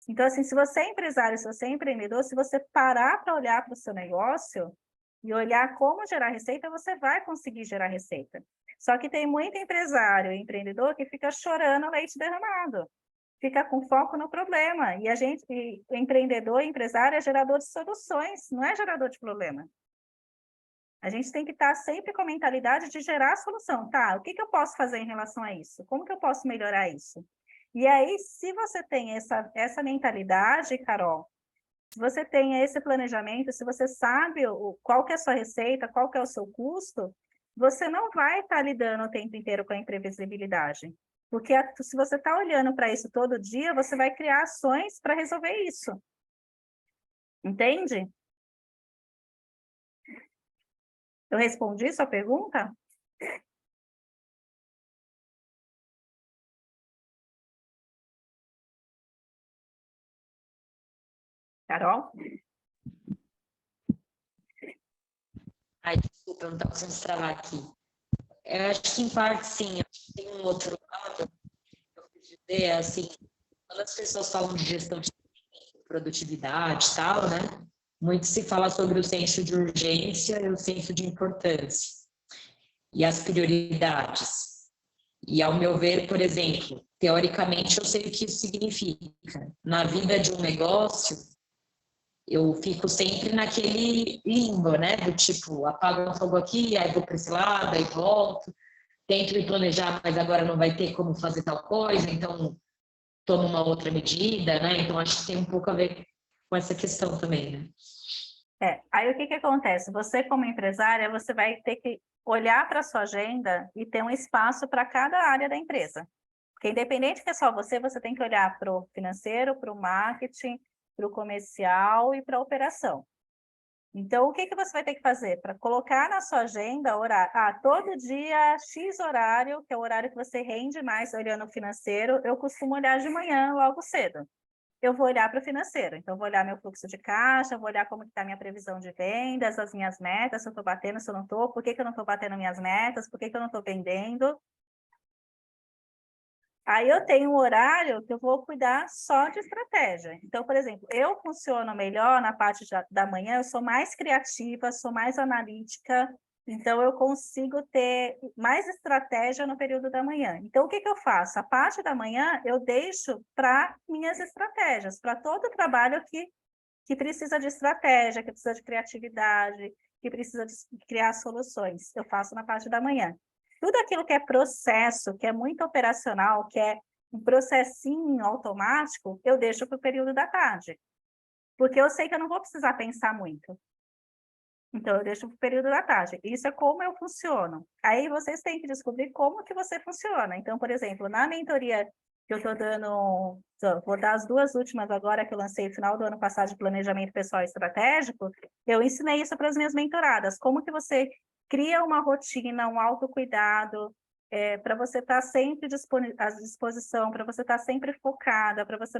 Então, assim, se você é empresário, se você é empreendedor, se você parar para olhar para o seu negócio, e olhar como gerar receita, você vai conseguir gerar receita. Só que tem muito empresário e empreendedor que fica chorando leite derramado, fica com foco no problema. E o empreendedor, empresário é gerador de soluções, não é gerador de problema. A gente tem que estar sempre com a mentalidade de gerar a solução. Tá, o que eu posso fazer em relação a isso? Como que eu posso melhorar isso? E aí, se você tem essa mentalidade, Carol, se você tem esse planejamento, se você sabe qual que é a sua receita, qual que é o seu custo, você não vai estar lidando o tempo inteiro com a imprevisibilidade. Porque se você está olhando para isso todo dia, você vai criar ações para resolver isso. Entende? Eu respondi sua pergunta? Carol? Ai, desculpa, eu não estava conseguindo destravar aqui. Eu acho que, em parte, sim. Eu acho que tem um outro lado que eu quis dizer, assim, quando as pessoas falam de gestão de produtividade e tal, né? Muito se fala sobre o senso de urgência e o senso de importância. E as prioridades. E, ao meu ver, por exemplo, teoricamente, eu sei o que isso significa. Na vida de um negócio, eu fico sempre naquele limbo, né? Do tipo, apago um fogo aqui, aí vou para esse lado, aí volto. Tento me planejar, mas agora não vai ter como fazer tal coisa, então tomo uma outra medida, né? Então, acho que tem um pouco a ver com essa questão também, né? Aí o que acontece? Você, como empresária, você vai ter que olhar para a sua agenda e ter um espaço para cada área da empresa. Porque independente que é só você, você tem que olhar para o financeiro, para o marketing, para o comercial e para a operação. Então, o que você vai ter que fazer? Para colocar na sua agenda, todo dia, X horário, que é o horário que você rende mais olhando o financeiro, eu costumo olhar de manhã, logo cedo. Eu vou olhar para o financeiro, então vou olhar meu fluxo de caixa, vou olhar como está a minha previsão de vendas, as minhas metas, se eu estou batendo, se eu não estou, por que eu não estou batendo minhas metas, por que eu não estou vendendo. Aí eu tenho um horário que eu vou cuidar só de estratégia. Então, por exemplo, eu funciono melhor na parte da manhã, eu sou mais criativa, sou mais analítica, então eu consigo ter mais estratégia no período da manhã. Então, o que eu faço? A parte da manhã eu deixo para minhas estratégias, para todo o trabalho que precisa de estratégia, que precisa de criatividade, que precisa de criar soluções. Eu faço na parte da manhã. Tudo aquilo que é processo, que é muito operacional, que é um processinho automático, eu deixo para o período da tarde. Porque eu sei que eu não vou precisar pensar muito. Então, eu deixo para o período da tarde. Isso é como eu funciono. Aí, vocês têm que descobrir como que você funciona. Então, por exemplo, na mentoria que eu estou dando, vou dar as 2 últimas agora, que eu lancei no final do ano passado, de planejamento pessoal estratégico, eu ensinei isso para as minhas mentoradas. Como que você cria uma rotina, um autocuidado, para você estar sempre à disposição, para você estar sempre focada, para você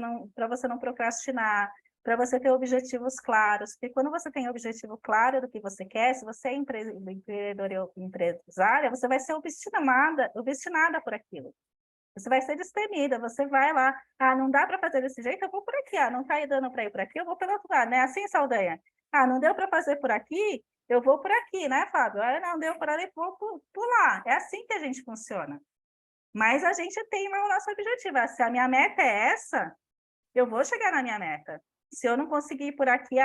não procrastinar, para você ter objetivos claros, porque quando você tem objetivo claro do que você quer, se você é empreendedora ou empresária, você vai ser obstinada por aquilo. Você vai ser destemida, você vai lá, não dá para fazer desse jeito, eu vou por aqui, não está dando para ir por aqui, eu vou pelo outro lado, né? Assim, Saldanha? Não deu para fazer por aqui, eu vou por aqui, né, Fábio? Não deu por ali, vou por lá. É assim que a gente funciona. Mas a gente tem o nosso objetivo. Se a minha meta é essa, eu vou chegar na minha meta. Se eu não conseguir ir por aqui,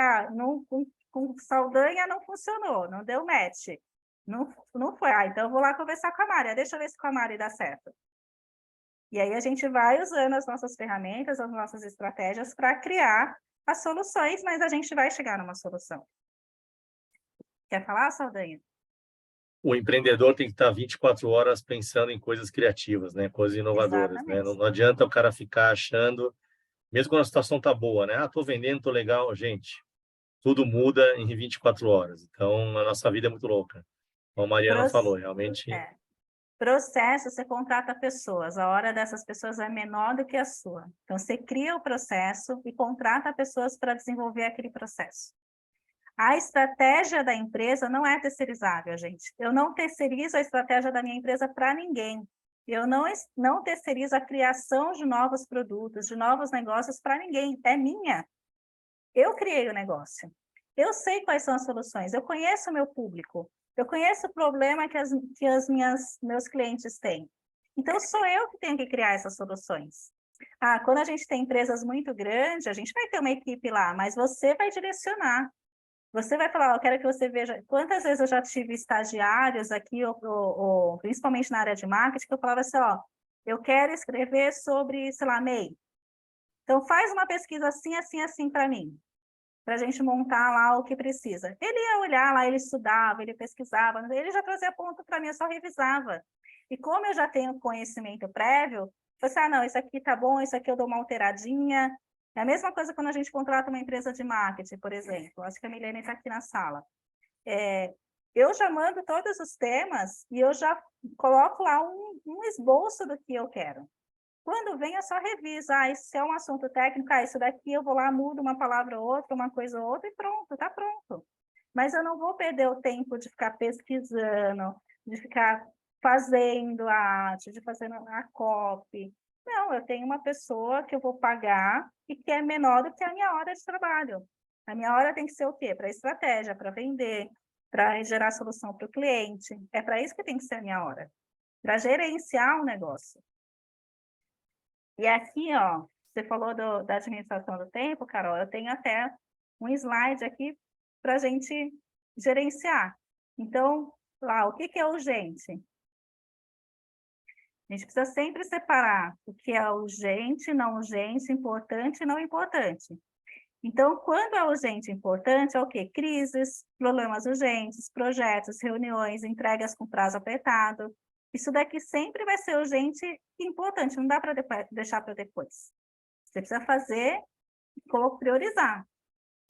com Saldanha não funcionou, não deu match. Não foi. Então eu vou lá conversar com a Mari. Deixa eu ver se com a Mari dá certo. E aí a gente vai usando as nossas ferramentas, as nossas estratégias para criar as soluções, mas a gente vai chegar numa solução. Quer falar, Saldanha? O empreendedor tem que estar 24 horas pensando em coisas criativas, né? Coisas inovadoras, né? Não adianta o cara ficar achando, mesmo quando a situação tá boa, né? Tô vendendo, tô legal. Gente, tudo muda em 24 horas. Então, a nossa vida é muito louca. Como a Mariana falou, realmente... Processo, você contrata pessoas, a hora dessas pessoas é menor do que a sua. Então, você cria o processo e contrata pessoas para desenvolver aquele processo. A estratégia da empresa não é terceirizável, gente. Eu não terceirizo a estratégia da minha empresa para ninguém. Eu não terceirizo a criação de novos produtos, de novos negócios para ninguém. É minha. Eu criei o negócio. Eu sei quais são as soluções, eu conheço o meu público, eu conheço o problema que meus clientes têm. Então, sou eu que tenho que criar essas soluções. Quando a gente tem empresas muito grandes, a gente vai ter uma equipe lá, mas você vai direcionar. Você vai falar, eu quero que você veja... Quantas vezes eu já tive estagiários aqui, ou principalmente na área de marketing, que eu falava assim, ó, eu quero escrever sobre, sei lá, MEI. Então, faz uma pesquisa assim, assim, assim para mim, para a gente montar lá o que precisa. Ele ia olhar lá, ele estudava, ele pesquisava, ele já trazia ponto para mim, eu só revisava. E como eu já tenho conhecimento prévio, eu falei assim, não, isso aqui tá bom, isso aqui eu dou uma alteradinha. É a mesma coisa quando a gente contrata uma empresa de marketing, por exemplo. Acho que a Milene está aqui na sala. Eu já mando todos os temas e eu já coloco lá um esboço do que eu quero. Quando vem, eu só reviso. Isso é um assunto técnico, isso daqui eu vou lá, mudo uma palavra ou outra, uma coisa ou outra, e pronto, está pronto. Mas eu não vou perder o tempo de ficar pesquisando, de ficar fazendo a arte, de fazer a copy. Não, eu tenho uma pessoa que eu vou pagar e que é menor do que a minha hora de trabalho. A minha hora tem que ser o quê? Para estratégia, para vender, para gerar solução para o cliente. É para isso que tem que ser a minha hora. Para gerenciar o negócio. E aqui, ó, você falou da administração do tempo, Carol, eu tenho até um slide aqui para a gente gerenciar. Então, lá, o que é urgente? A gente precisa sempre separar o que é urgente, não urgente, importante e não importante. Então, quando é urgente e importante, é o quê? Crises, problemas urgentes, projetos, reuniões, entregas com prazo apertado. Isso daqui sempre vai ser urgente e importante, não dá para deixar para depois. Você precisa fazer, priorizar.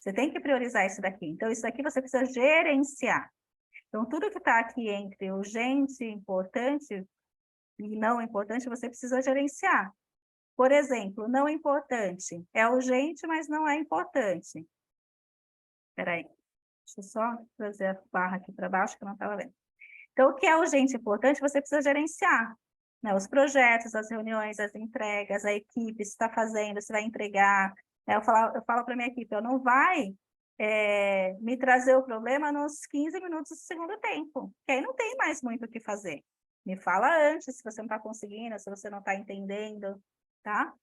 Você tem que priorizar isso daqui. Então, isso daqui você precisa gerenciar. Então, tudo que está aqui entre urgente, importante e não importante, você precisa gerenciar. Por exemplo, não importante. É urgente, mas não é importante. Espera aí. Deixa eu só trazer a barra aqui para baixo, que eu não estava vendo. Então, o que é urgente e importante, você precisa gerenciar. Né? Os projetos, as reuniões, as entregas, a equipe, se está fazendo, se vai entregar. Eu falo para a minha equipe, não vai me trazer o problema nos 15 minutos do segundo tempo, que aí não tem mais muito o que fazer. Me fala antes, se você não está conseguindo, se você não está entendendo, tá?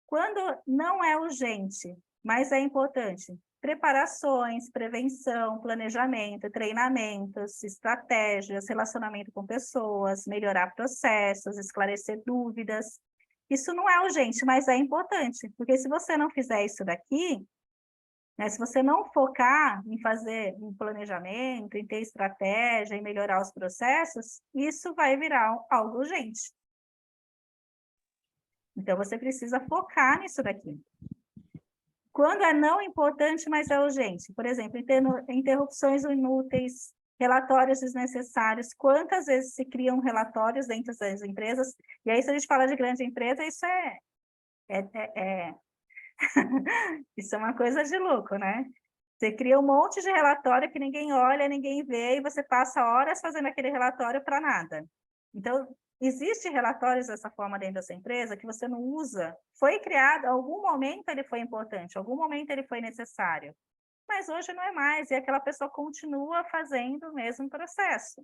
Quando não é urgente, mas é importante, preparações, prevenção, planejamento, treinamentos, estratégias, relacionamento com pessoas, melhorar processos, esclarecer dúvidas. Isso não é urgente, mas é importante, porque se você não fizer isso daqui, né, se você não focar em fazer um planejamento, em ter estratégia, em melhorar os processos, isso vai virar algo urgente. Então, você precisa focar nisso daqui. Quando é não importante, mas é urgente. Por exemplo, interrupções inúteis, relatórios desnecessários. Quantas vezes se criam relatórios dentro das empresas? E aí, se a gente fala de grande empresa, isso isso é uma coisa de louco, né? Você cria um monte de relatório que ninguém olha, ninguém vê, e você passa horas fazendo aquele relatório para nada. Então, existem relatórios dessa forma dentro da sua empresa que você não usa. Foi criado, em algum momento ele foi importante, em algum momento ele foi necessário. Mas hoje não é mais, e aquela pessoa continua fazendo o mesmo processo.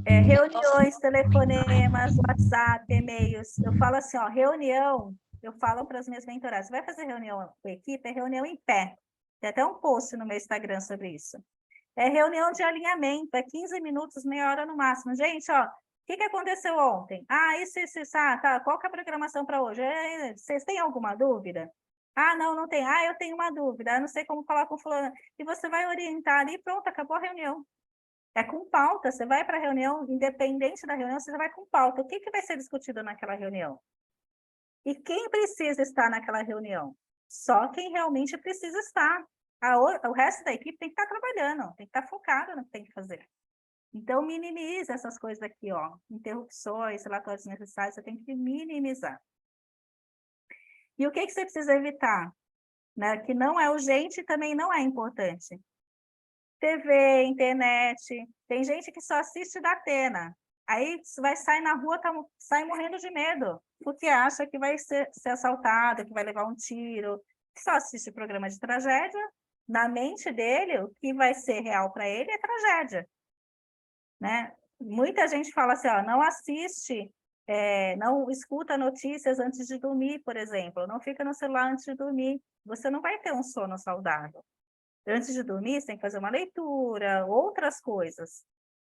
Reuniões, telefonemas, WhatsApp, e-mails. Eu falo assim, ó, reunião, eu falo para as minhas mentoradas, você vai fazer reunião com a equipe? É reunião em pé. Tem até um post no meu Instagram sobre isso. É reunião de alinhamento, é 15 minutos, meia hora no máximo. Gente, ó, o que aconteceu ontem? Isso, tá. Qual que é a programação para hoje? Vocês têm alguma dúvida? Não tem. Eu tenho uma dúvida, eu não sei como falar com fulano. E você vai orientar ali, pronto, acabou a reunião. É com pauta, você vai para a reunião, independente da reunião, você vai com pauta. O que vai ser discutido naquela reunião? E quem precisa estar naquela reunião? Só quem realmente precisa estar. O resto da equipe tem que estar trabalhando, tem que estar focado no que tem que fazer. Então, minimize essas coisas aqui, ó. Interrupções, relatórios necessários, você tem que minimizar. E o que você precisa evitar? Né? Que não é urgente e também não é importante. TV, internet, tem gente que só assiste da Atena. Aí vai sair na rua, sai morrendo de medo, porque acha que vai ser assaltado, que vai levar um tiro. Só assiste programa de tragédia, na mente dele, o que vai ser real para ele é tragédia, né? Muita gente fala assim, ó, não assiste, não escuta notícias antes de dormir, por exemplo, não fica no celular antes de dormir, você não vai ter um sono saudável. Antes de dormir, você tem que fazer uma leitura, outras coisas,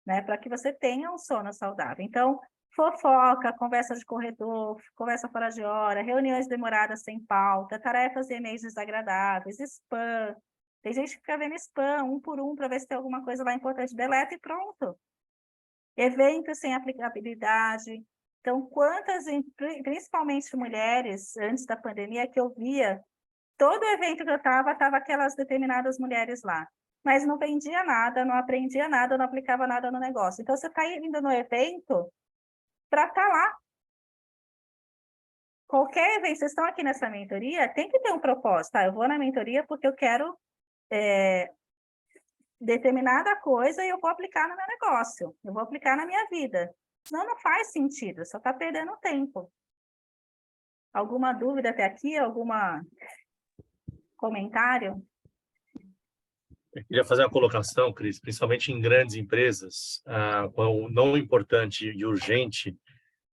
né, para que você tenha um sono saudável. Então, fofoca, conversa de corredor, conversa fora de hora, reuniões demoradas sem pauta, tarefas e e-mails desagradáveis, spam. Tem gente que fica vendo spam, um por um, para ver se tem alguma coisa lá importante, deleta e pronto. Eventos sem aplicabilidade. Então, principalmente mulheres, antes da pandemia, que eu via, todo evento que eu estava aquelas determinadas mulheres lá. Mas não vendia nada, não aprendia nada, não aplicava nada no negócio. Então, você está indo no evento para estar lá. Qualquer evento, vocês estão aqui nessa mentoria, tem que ter um propósito. Tá? Eu vou na mentoria porque eu quero determinada coisa e eu vou aplicar no meu negócio. Eu vou aplicar na minha vida. Senão não faz sentido, só está perdendo tempo. Alguma dúvida até aqui? Algum comentário? Eu queria fazer uma colocação, Cris, principalmente em grandes empresas, o não importante e urgente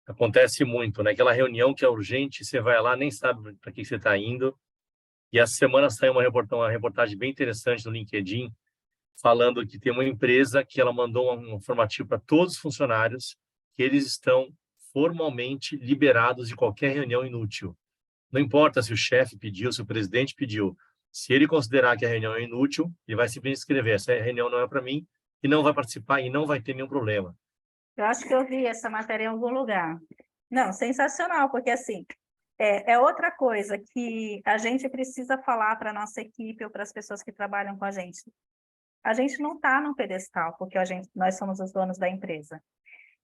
acontece muito, né? Aquela reunião que é urgente, você vai lá, nem sabe para que você está indo. E essa semana saiu uma reportagem bem interessante no LinkedIn, falando que tem uma empresa que ela mandou um informativo para todos os funcionários que eles estão formalmente liberados de qualquer reunião inútil. Não importa se o chefe pediu, se o presidente pediu. Se ele considerar que a reunião é inútil, ele vai simplesmente escrever: essa reunião não é para mim, e não vai participar e não vai ter nenhum problema. Eu acho que eu vi essa matéria em algum lugar. Não, sensacional, porque assim, é outra coisa que a gente precisa falar para a nossa equipe ou para as pessoas que trabalham com a gente. A gente não está num pedestal, porque nós somos os donos da empresa.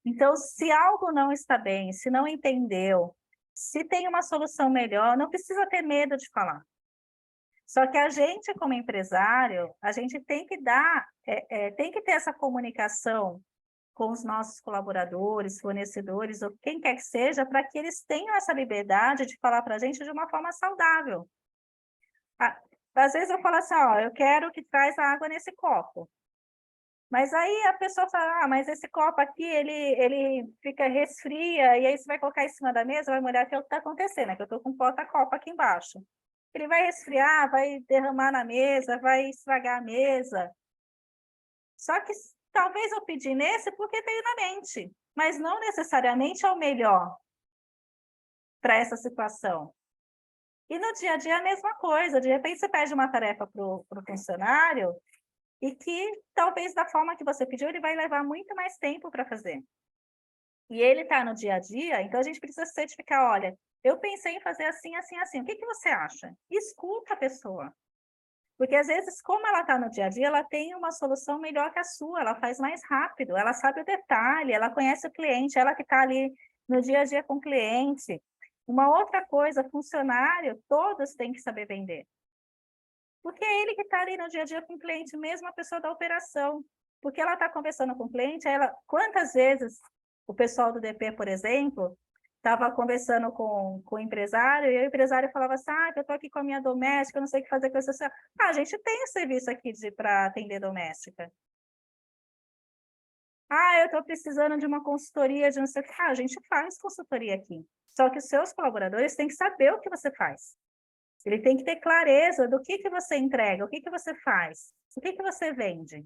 Então, se algo não está bem, se não entendeu, se tem uma solução melhor, não precisa ter medo de falar. Só que a gente, como empresário, a gente tem que tem que ter essa comunicação com os nossos colaboradores, fornecedores, ou quem quer que seja, para que eles tenham essa liberdade de falar para a gente de uma forma saudável. Às vezes eu falo assim, ó, eu quero que traz a água nesse copo. Mas aí a pessoa fala, mas esse copo aqui, ele fica resfria, e aí você vai colocar em cima da mesa, vai molhar, que é o que está acontecendo, é que eu estou com um porta-copo aqui embaixo. Ele vai resfriar, vai derramar na mesa, vai estragar a mesa. Só que talvez eu pedi nesse porque veio na mente, mas não necessariamente é o melhor para essa situação. E no dia a dia é a mesma coisa, de repente você pede uma tarefa para o funcionário e que talvez da forma que você pediu ele vai levar muito mais tempo para fazer. E ele está no dia a dia, então a gente precisa certificar, olha, eu pensei em fazer assim, assim, assim, o que você acha? Escuta a pessoa. Porque, às vezes, como ela está no dia a dia, ela tem uma solução melhor que a sua, ela faz mais rápido, ela sabe o detalhe, ela conhece o cliente, ela que está ali no dia a dia com o cliente. Uma outra coisa, funcionário, todos têm que saber vender. Porque é ele que está ali no dia a dia com o cliente, mesmo a pessoa da operação. Porque ela está conversando com o cliente, quantas vezes o pessoal do DP, por exemplo, estava conversando com o empresário, e o empresário falava assim, eu estou aqui com a minha doméstica, eu não sei o que fazer com essa... a gente tem esse serviço aqui para atender doméstica. Eu estou precisando de uma consultoria de não sei o que. A gente faz consultoria aqui. Só que os seus colaboradores têm que saber o que você faz. Ele tem que ter clareza do que você entrega, o que você faz, o que você vende.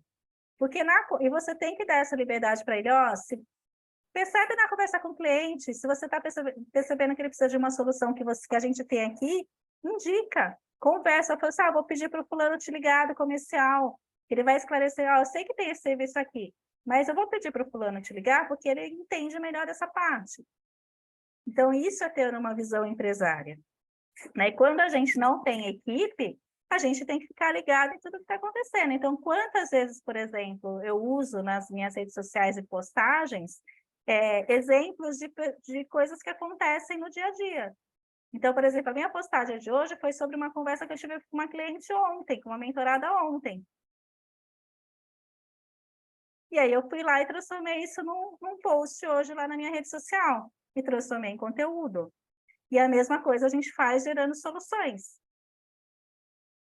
Porque e você tem que dar essa liberdade para ele, percebe na conversa com o cliente, se você está percebendo que ele precisa de uma solução que a gente tem aqui, indica, conversa, fala assim, vou pedir para o fulano te ligar do comercial, ele vai esclarecer, eu sei que tem esse serviço aqui, mas eu vou pedir para o fulano te ligar porque ele entende melhor essa parte. Então, isso é ter uma visão empresária. E quando a gente não tem equipe, a gente tem que ficar ligado em tudo que está acontecendo. Então, quantas vezes, por exemplo, eu uso nas minhas redes sociais e postagens exemplos de coisas que acontecem no dia a dia. Então, por exemplo, a minha postagem de hoje foi sobre uma conversa que eu tive com uma cliente ontem, com uma mentorada ontem. E aí eu fui lá e transformei isso num post hoje lá na minha rede social. E transformei em conteúdo. E a mesma coisa a gente faz gerando soluções.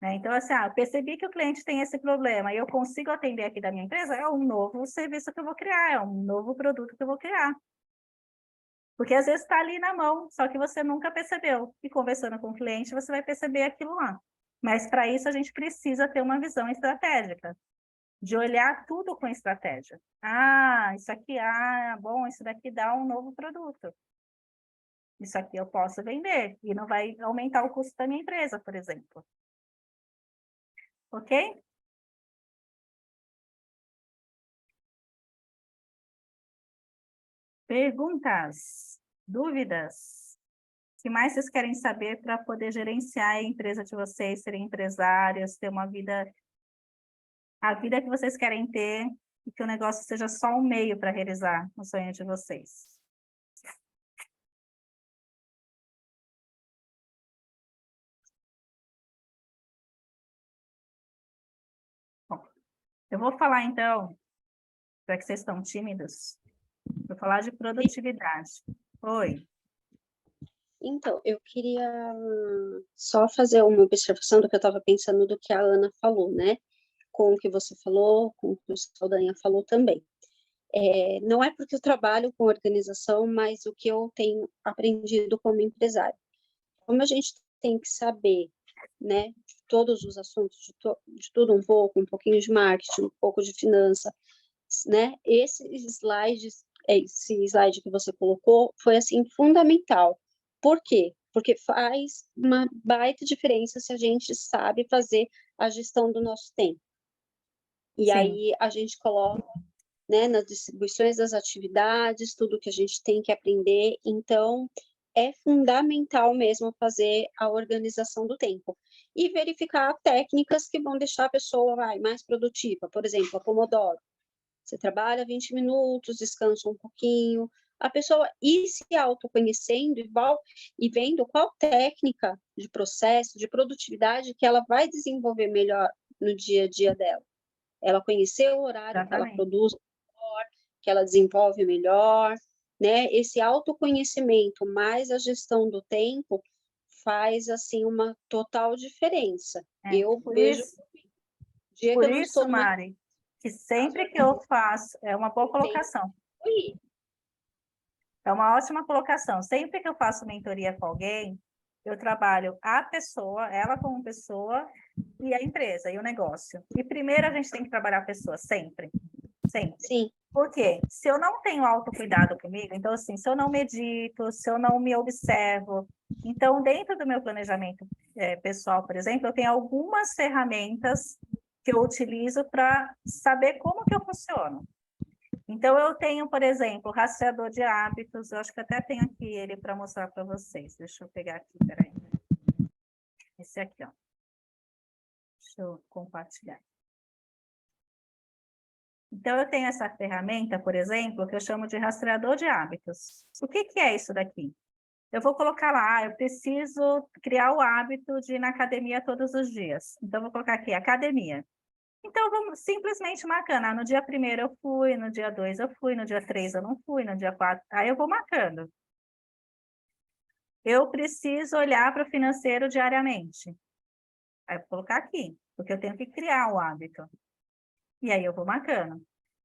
né? Então, assim, eu percebi que o cliente tem esse problema e eu consigo atender aqui da minha empresa, é um novo serviço que eu vou criar, é um novo produto que eu vou criar. Porque às vezes está ali na mão, só que você nunca percebeu. E conversando com o cliente, você vai perceber aquilo lá. Mas para isso a gente precisa ter uma visão estratégica, de olhar tudo com estratégia. Isso aqui, bom, isso daqui dá um novo produto. Isso aqui eu posso vender e não vai aumentar o custo da minha empresa, por exemplo. Ok? Perguntas? Dúvidas? O que mais vocês querem saber para poder gerenciar a empresa de vocês, serem empresários, ter uma vida, a vida que vocês querem ter e que o negócio seja só um meio para realizar o sonho de vocês? Bom, eu vou falar então, já que vocês estão tímidos, vou falar de produtividade. Oi. Então, eu queria só fazer uma observação do que eu estava pensando do que a Ana falou, né? Com o que você falou, com o que o Saldanha falou também. Não é porque eu trabalho com organização, mas o que eu tenho aprendido como empresário. Como a gente tem que saber, né, de todos os assuntos, de tudo um pouquinho de marketing, um pouco de finança, né? Esse slide que você colocou foi, assim, fundamental. Por quê? Porque faz uma baita diferença se a gente sabe fazer a gestão do nosso tempo. E Sim. aí a gente coloca, né, nas distribuições das atividades, tudo que a gente tem que aprender. Então, é fundamental mesmo fazer a organização do tempo. E verificar técnicas que vão deixar a pessoa mais produtiva. Por exemplo, a Pomodoro. Você trabalha 20 minutos, descansa um pouquinho. A pessoa ir se autoconhecendo e vendo qual técnica de processo, de produtividade que ela vai desenvolver melhor no dia a dia dela. Ela conhecer o horário que ela produz melhor, que ela desenvolve melhor, né? Esse autoconhecimento mais a gestão do tempo faz, assim, uma total diferença. Eu vejo... Por isso, Mari, que sempre que eu faço... É uma boa colocação. É uma ótima colocação. Sempre que eu faço mentoria com alguém, eu trabalho a pessoa, ela como pessoa, e a empresa, e o negócio. E primeiro a gente tem que trabalhar a pessoa, sempre. Sempre. Sim. Por quê? Se eu não tenho autocuidado comigo, então, assim, se eu não medito, se eu não me observo, então, dentro do meu planejamento pessoal, por exemplo, eu tenho algumas ferramentas que eu utilizo para saber como que eu funciono. Então, eu tenho, por exemplo, o rastreador de hábitos, eu acho que até tenho aqui ele para mostrar para vocês. Deixa eu pegar aqui, peraí. Esse aqui, ó. Deixa eu compartilhar. Então, eu tenho essa ferramenta, por exemplo, que eu chamo de rastreador de hábitos. O que é isso daqui? Eu vou colocar lá, eu preciso criar o hábito de ir na academia todos os dias. Então, eu vou colocar aqui, academia. Então, vamos simplesmente marcando. No dia 1º eu fui, no dia 2 eu fui, no dia 3 eu não fui, no dia 4... Aí eu vou marcando. Eu preciso olhar para o financeiro diariamente. Aí eu vou colocar aqui, porque eu tenho que criar o hábito. E aí eu vou marcando.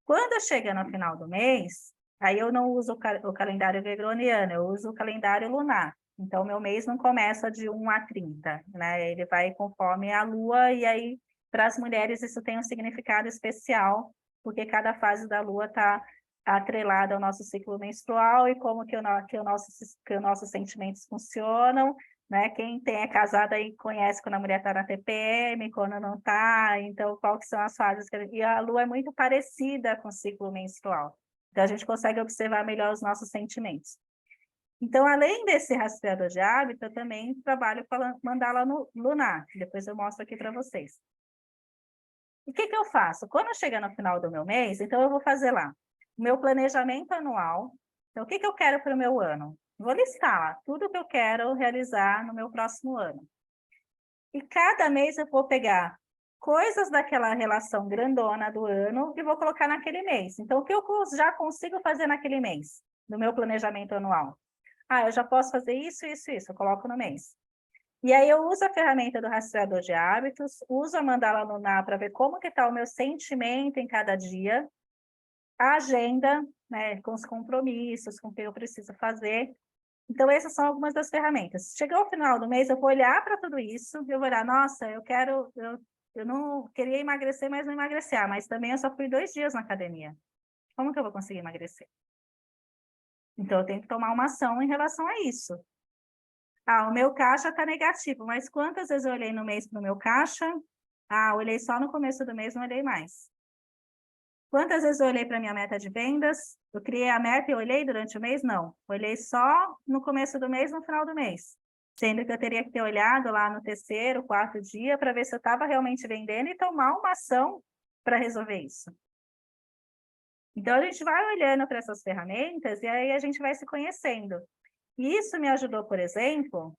Quando chega no final do mês, aí eu não uso o calendário gregoriano, eu uso o calendário lunar. Então, meu mês não começa de 1 a 30, né? Ele vai conforme a lua, e aí, para as mulheres, isso tem um significado especial, porque cada fase da lua está atrelada ao nosso ciclo menstrual e como que os nossos sentimentos funcionam, né? Quem é casado aí conhece quando a mulher está na TPM, quando não está, então qual que são as fases. E a lua é muito parecida com o ciclo menstrual, então a gente consegue observar melhor os nossos sentimentos. Então, além desse rastreador de hábito, eu também trabalho com a mandala lunar, depois eu mostro aqui para vocês. O que eu faço? Quando chega no final do meu mês, então eu vou fazer lá o meu planejamento anual. Então, o que eu quero para o meu ano? Vou listar tudo que eu quero realizar no meu próximo ano. E cada mês eu vou pegar coisas daquela relação grandona do ano e vou colocar naquele mês. Então, o que eu já consigo fazer naquele mês, no meu planejamento anual? Eu já posso fazer isso, isso, isso, eu coloco no mês. E aí eu uso a ferramenta do rastreador de hábitos, uso a mandala lunar para ver como que está o meu sentimento em cada dia, a agenda, né, com os compromissos, com o que eu preciso fazer. Então, essas são algumas das ferramentas. Chegou o final do mês, eu vou olhar para tudo isso, eu vou olhar, nossa, eu não queria emagrecer, mas não emagreci, mas também eu só fui 2 dias na academia. Como que eu vou conseguir emagrecer? Então, eu tenho que tomar uma ação em relação a isso. O meu caixa está negativo, mas quantas vezes eu olhei no mês para o meu caixa? Olhei só no começo do mês, não olhei mais. Quantas vezes eu olhei para a minha meta de vendas? Eu criei a meta e olhei durante o mês? Não. Olhei só no começo do mês, no final do mês. Sendo que eu teria que ter olhado lá no 3º, 4º dia para ver se eu estava realmente vendendo e tomar uma ação para resolver isso. Então, a gente vai olhando para essas ferramentas e aí a gente vai se conhecendo. E isso me ajudou, por exemplo,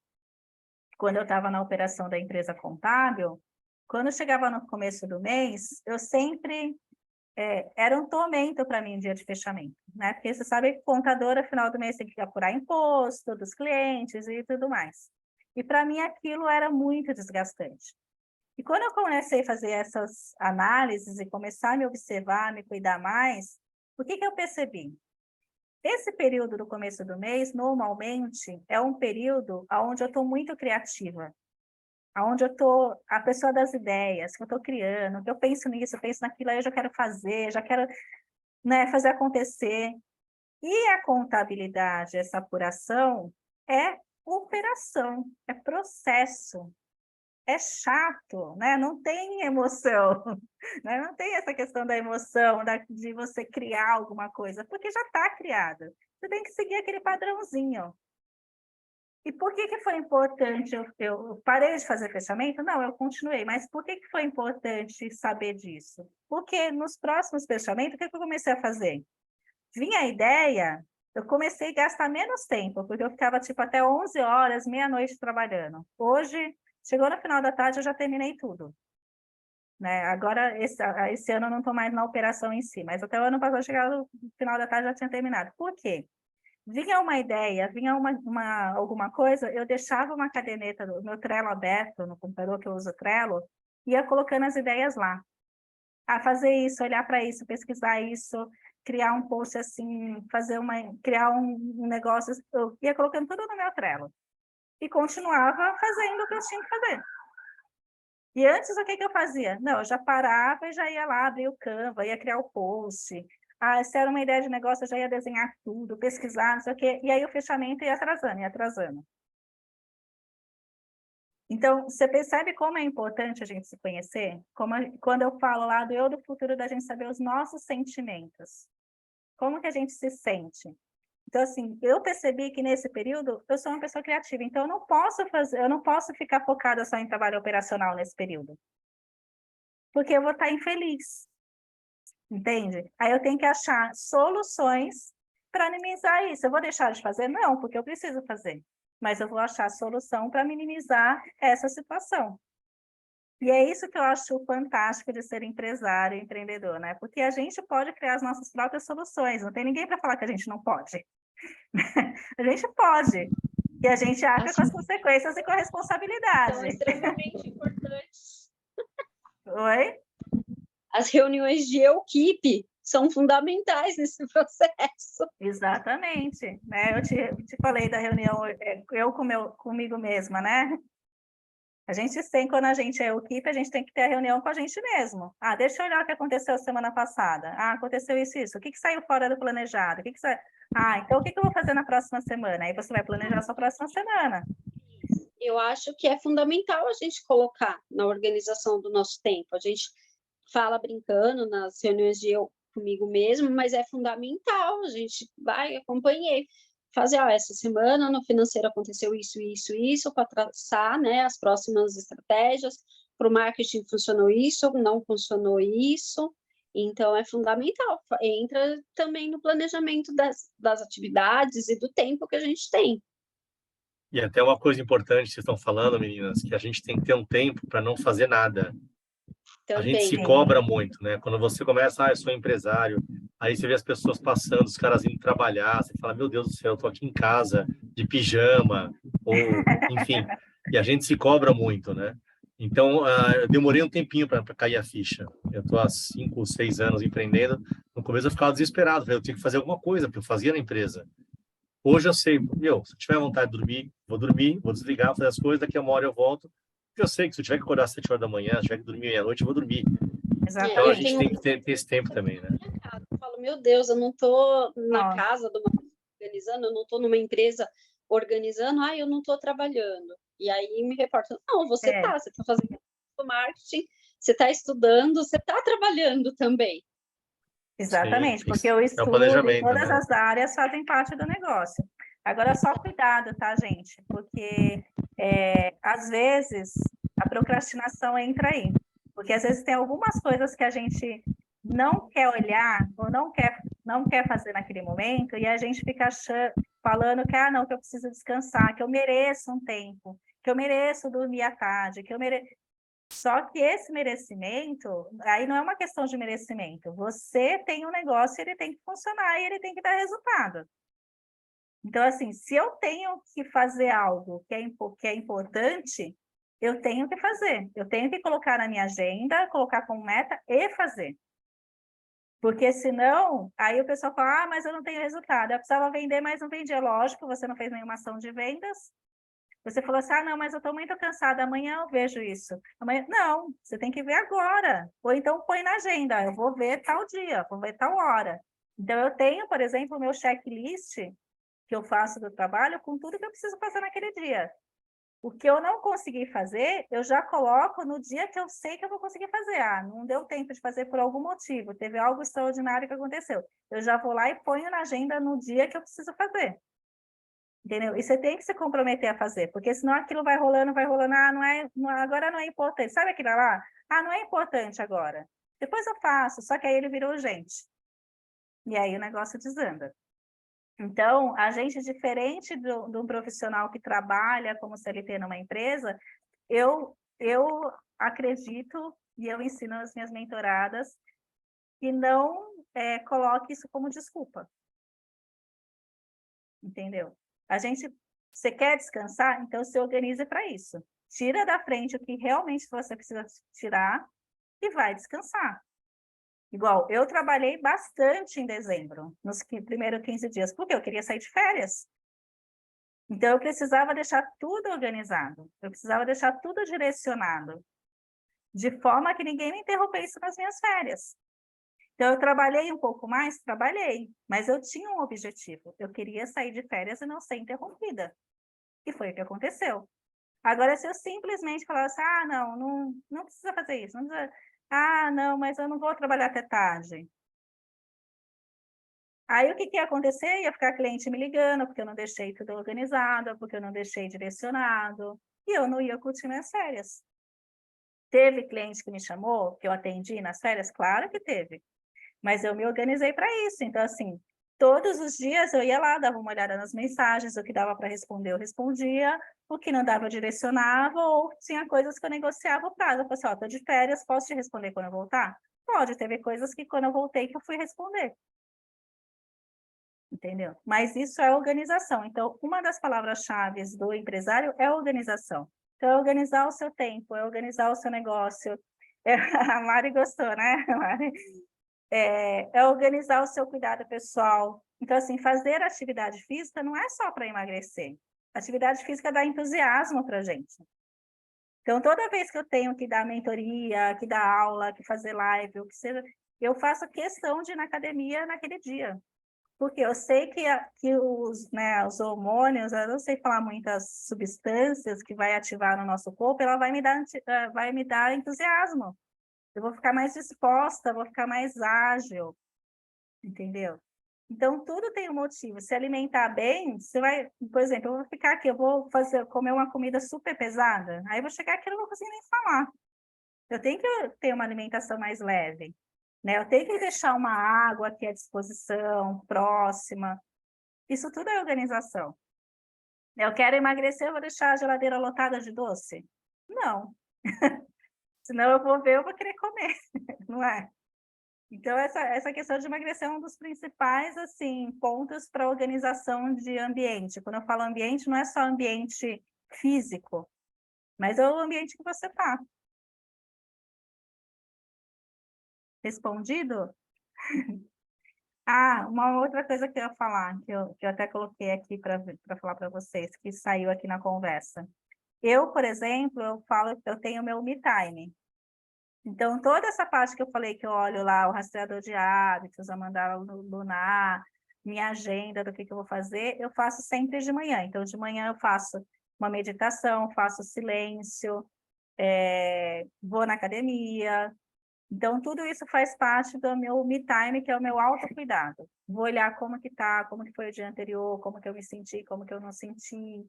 quando eu estava na operação da empresa contábil, quando chegava no começo do mês, eu sempre... era um tormento para mim o dia de fechamento, né? Porque você sabe que contadora, final do mês, tem que apurar imposto dos clientes e tudo mais. E para mim aquilo era muito desgastante. E quando eu comecei a fazer essas análises e começar a me observar, me cuidar mais, o que eu percebi? Esse período do começo do mês, normalmente, é um período onde eu estou muito criativa, onde eu estou a pessoa das ideias, que eu estou criando, que eu penso nisso, eu penso naquilo, aí eu já quero fazer, já quero, né, fazer acontecer. E a contabilidade, essa apuração, é operação, é processo, é chato, né? Não tem emoção, né? Não tem essa questão da emoção, de você criar alguma coisa, porque já está criada. Você tem que seguir aquele padrãozinho. E por que foi importante? Eu parei de fazer fechamento? Não, eu continuei. Mas por que foi importante saber disso? Porque nos próximos fechamentos, o que eu comecei a fazer? Vinha a ideia, eu comecei a gastar menos tempo, porque eu ficava tipo até 11 horas, meia-noite trabalhando. Hoje, chegou no final da tarde, eu já terminei tudo. Né? Agora, esse ano eu não estou mais na operação em si, mas até o ano passado, chegar no final da tarde, já tinha terminado. Por quê? Vinha uma ideia, vinha alguma coisa, eu deixava uma caderneta do meu Trello aberto, no computador que eu uso Trello, ia colocando as ideias lá. Fazer isso, olhar para isso, pesquisar isso, criar um post assim, criar um negócio, eu ia colocando tudo no meu Trello. E continuava fazendo o que eu tinha que fazer. E antes, o que eu fazia? Não, eu já parava e já ia lá abrir o Canva, ia criar o post. Se era uma ideia de negócio, eu já ia desenhar tudo, pesquisar, não sei o quê. E aí o fechamento ia atrasando, ia atrasando. Então, você percebe como é importante a gente se conhecer? Quando eu falo lá do eu do futuro, da gente saber os nossos sentimentos. Como que a gente se sente? Então, assim, eu percebi que nesse período eu sou uma pessoa criativa, então eu não posso ficar focada só em trabalho operacional nesse período. Porque eu vou estar infeliz. Entende? Aí eu tenho que achar soluções para minimizar isso. Eu vou deixar de fazer? Não, porque eu preciso fazer. Mas eu vou achar solução para minimizar essa situação. E é isso que eu acho fantástico de ser empresário, empreendedor, né? Porque a gente pode criar as nossas próprias soluções. Não tem ninguém para falar que a gente não pode. A gente pode. E a gente arca com as consequências e com a responsabilidade. São extremamente importantes. Oi? As reuniões de equipe são fundamentais nesse processo. Exatamente. Né? Eu te falei da reunião, eu comigo mesma, né? A gente tem, quando a gente é equipe, a gente tem que ter a reunião com a gente mesmo. Deixa eu olhar o que aconteceu semana passada. Aconteceu isso. O que saiu fora do planejado? Então o que eu vou fazer na próxima semana? Aí você vai planejar a sua próxima semana. Eu acho que é fundamental a gente colocar na organização do nosso tempo. A gente fala brincando nas reuniões de eu comigo mesmo, mas é fundamental. A gente acompanhei. Fazer, essa semana no financeiro aconteceu isso, para traçar, né, as próximas estratégias. Para o marketing funcionou isso, não funcionou isso. Então, é fundamental. Entra também no planejamento das atividades e do tempo que a gente tem. E até uma coisa importante que vocês estão falando, meninas, que a gente tem que ter um tempo para não fazer nada. Também. A gente se cobra muito, né? Quando você começa, eu sou empresário, aí você vê as pessoas passando, os caras indo trabalhar, você fala, meu Deus do céu, eu tô aqui em casa, de pijama, ou, enfim. E a gente se cobra muito, né? Então, eu demorei um tempinho para cair a ficha. Eu estou há 5 ou 6 anos empreendendo. No começo eu ficava desesperado, eu tinha que fazer alguma coisa, porque eu fazia na empresa. Hoje eu sei, se eu tiver vontade de dormir, vou desligar, fazer as coisas, daqui a 1 hora eu volto. Porque eu sei que se eu tiver que acordar às 7 horas da manhã, se tiver que dormir meia-noite, eu vou dormir. Então a Eu gente tenho tem que ter esse tempo também, né? minha casa. Eu falo, meu Deus, eu não estou na Ó. casa de uma pessoa organizando, eu não estou numa empresa organizando, eu não estou trabalhando. E aí me reportam, não, você está fazendo marketing, você está estudando, você está trabalhando também. Exatamente, Sim, porque o é o estudo e planejamento, todas né? as áreas fazem parte do negócio. Agora, só cuidado, tá, gente? Porque, às vezes, a procrastinação entra aí. Porque, às vezes, tem algumas coisas que a gente não quer olhar ou não quer fazer naquele momento e a gente fica falando que, não, que eu preciso descansar, que eu mereço um tempo, que eu mereço dormir à tarde, que eu mereço... Só que esse merecimento, aí não é uma questão de merecimento. Você tem um negócio, ele tem que funcionar e ele tem que dar resultado. Então, assim, se eu tenho que fazer algo que é importante, eu tenho que fazer. Eu tenho que colocar na minha agenda, colocar como meta e fazer. Porque senão, aí o pessoal fala, mas eu não tenho resultado. Eu precisava vender, mas não vendia. Lógico, você não fez nenhuma ação de vendas. Você falou assim, não, mas eu estou muito cansada, amanhã eu vejo isso. Amanhã... Não, você tem que ver agora. Ou então põe na agenda, eu vou ver tal dia, vou ver tal hora. Então, eu tenho, por exemplo, o meu checklist que eu faço do trabalho com tudo que eu preciso fazer naquele dia. O que eu não consegui fazer, eu já coloco no dia que eu sei que eu vou conseguir fazer. Não deu tempo de fazer por algum motivo, teve algo extraordinário que aconteceu. Eu já vou lá e ponho na agenda no dia que eu preciso fazer. Entendeu? E você tem que se comprometer a fazer, porque senão aquilo vai rolando, agora não é importante. Sabe aquilo lá? Não é importante agora. Depois eu faço, só que aí ele vira urgente. E aí o negócio desanda. Então, a gente, diferente de um profissional que trabalha como CLT numa empresa, eu acredito e eu ensino as minhas mentoradas que não coloque isso como desculpa. Entendeu? Você quer descansar? Então se organize para isso. Tira da frente o que realmente você precisa tirar e vai descansar. Igual, eu trabalhei bastante em dezembro, nos primeiros 15 dias, porque eu queria sair de férias. Então eu precisava deixar tudo organizado, eu precisava deixar tudo direcionado, de forma que ninguém me interrompesse nas minhas férias. Então, eu trabalhei um pouco mais? Trabalhei, mas eu tinha um objetivo. Eu queria sair de férias e não ser interrompida. E foi o que aconteceu. Agora, se eu simplesmente falasse, não precisa fazer isso, não precisa... não, mas eu não vou trabalhar até tarde. Aí, o que ia acontecer? Ia ficar cliente me ligando, porque eu não deixei tudo organizado, porque eu não deixei direcionado, e eu não ia curtir minhas férias. Teve cliente que me chamou, que eu atendi nas férias? Claro que teve. Mas eu me organizei para isso. Então, assim, todos os dias eu ia lá, dava uma olhada nas mensagens, o que dava para responder, eu respondia, o que não dava, eu direcionava, ou tinha coisas que eu negociava o prazo. Eu falei assim, estou de férias, posso te responder quando eu voltar? Pode, teve coisas que quando eu voltei que eu fui responder. Entendeu? Mas isso é organização. Então, uma das palavras-chave do empresário é organização. Então, é organizar o seu tempo, é organizar o seu negócio. A Mari gostou, né, Mari? É organizar o seu cuidado pessoal. Então, assim, fazer atividade física não é só para emagrecer. Atividade física dá entusiasmo para a gente. Então, toda vez que eu tenho que dar mentoria, que dar aula, que fazer live, o que seja, eu faço questão de ir na academia naquele dia. Porque eu sei que os hormônios, eu não sei falar muitas substâncias que vai ativar no nosso corpo, ela vai me dar entusiasmo. Eu vou ficar mais disposta, vou ficar mais ágil, entendeu? Então, tudo tem um motivo. Se alimentar bem, você vai... Por exemplo, eu vou ficar aqui, eu vou comer uma comida super pesada, aí eu vou chegar aqui e não vou conseguir nem falar. Eu tenho que ter uma alimentação mais leve, né? Eu tenho que deixar uma água aqui à disposição, próxima. Isso tudo é organização. Eu quero emagrecer, eu vou deixar a geladeira lotada de doce? Não. Senão eu vou querer comer, não é? Então, essa questão de emagrecer é um dos principais, assim, pontos para a organização de ambiente. Quando eu falo ambiente, não é só ambiente físico, mas é o ambiente que você está. Respondido? Ah, uma outra coisa que eu ia falar, que eu até coloquei aqui para falar para vocês, que saiu aqui na conversa. Eu, por exemplo, eu falo, eu tenho meu me time. Então, toda essa parte que eu falei que eu olho lá, o rastreador de hábitos, a mandala lunar, minha agenda do que eu vou fazer, eu faço sempre de manhã. Então, de manhã eu faço uma meditação, faço silêncio, vou na academia. Então, tudo isso faz parte do meu me time, que é o meu autocuidado. Vou olhar como que tá, como que foi o dia anterior, como que eu me senti, como que eu não senti,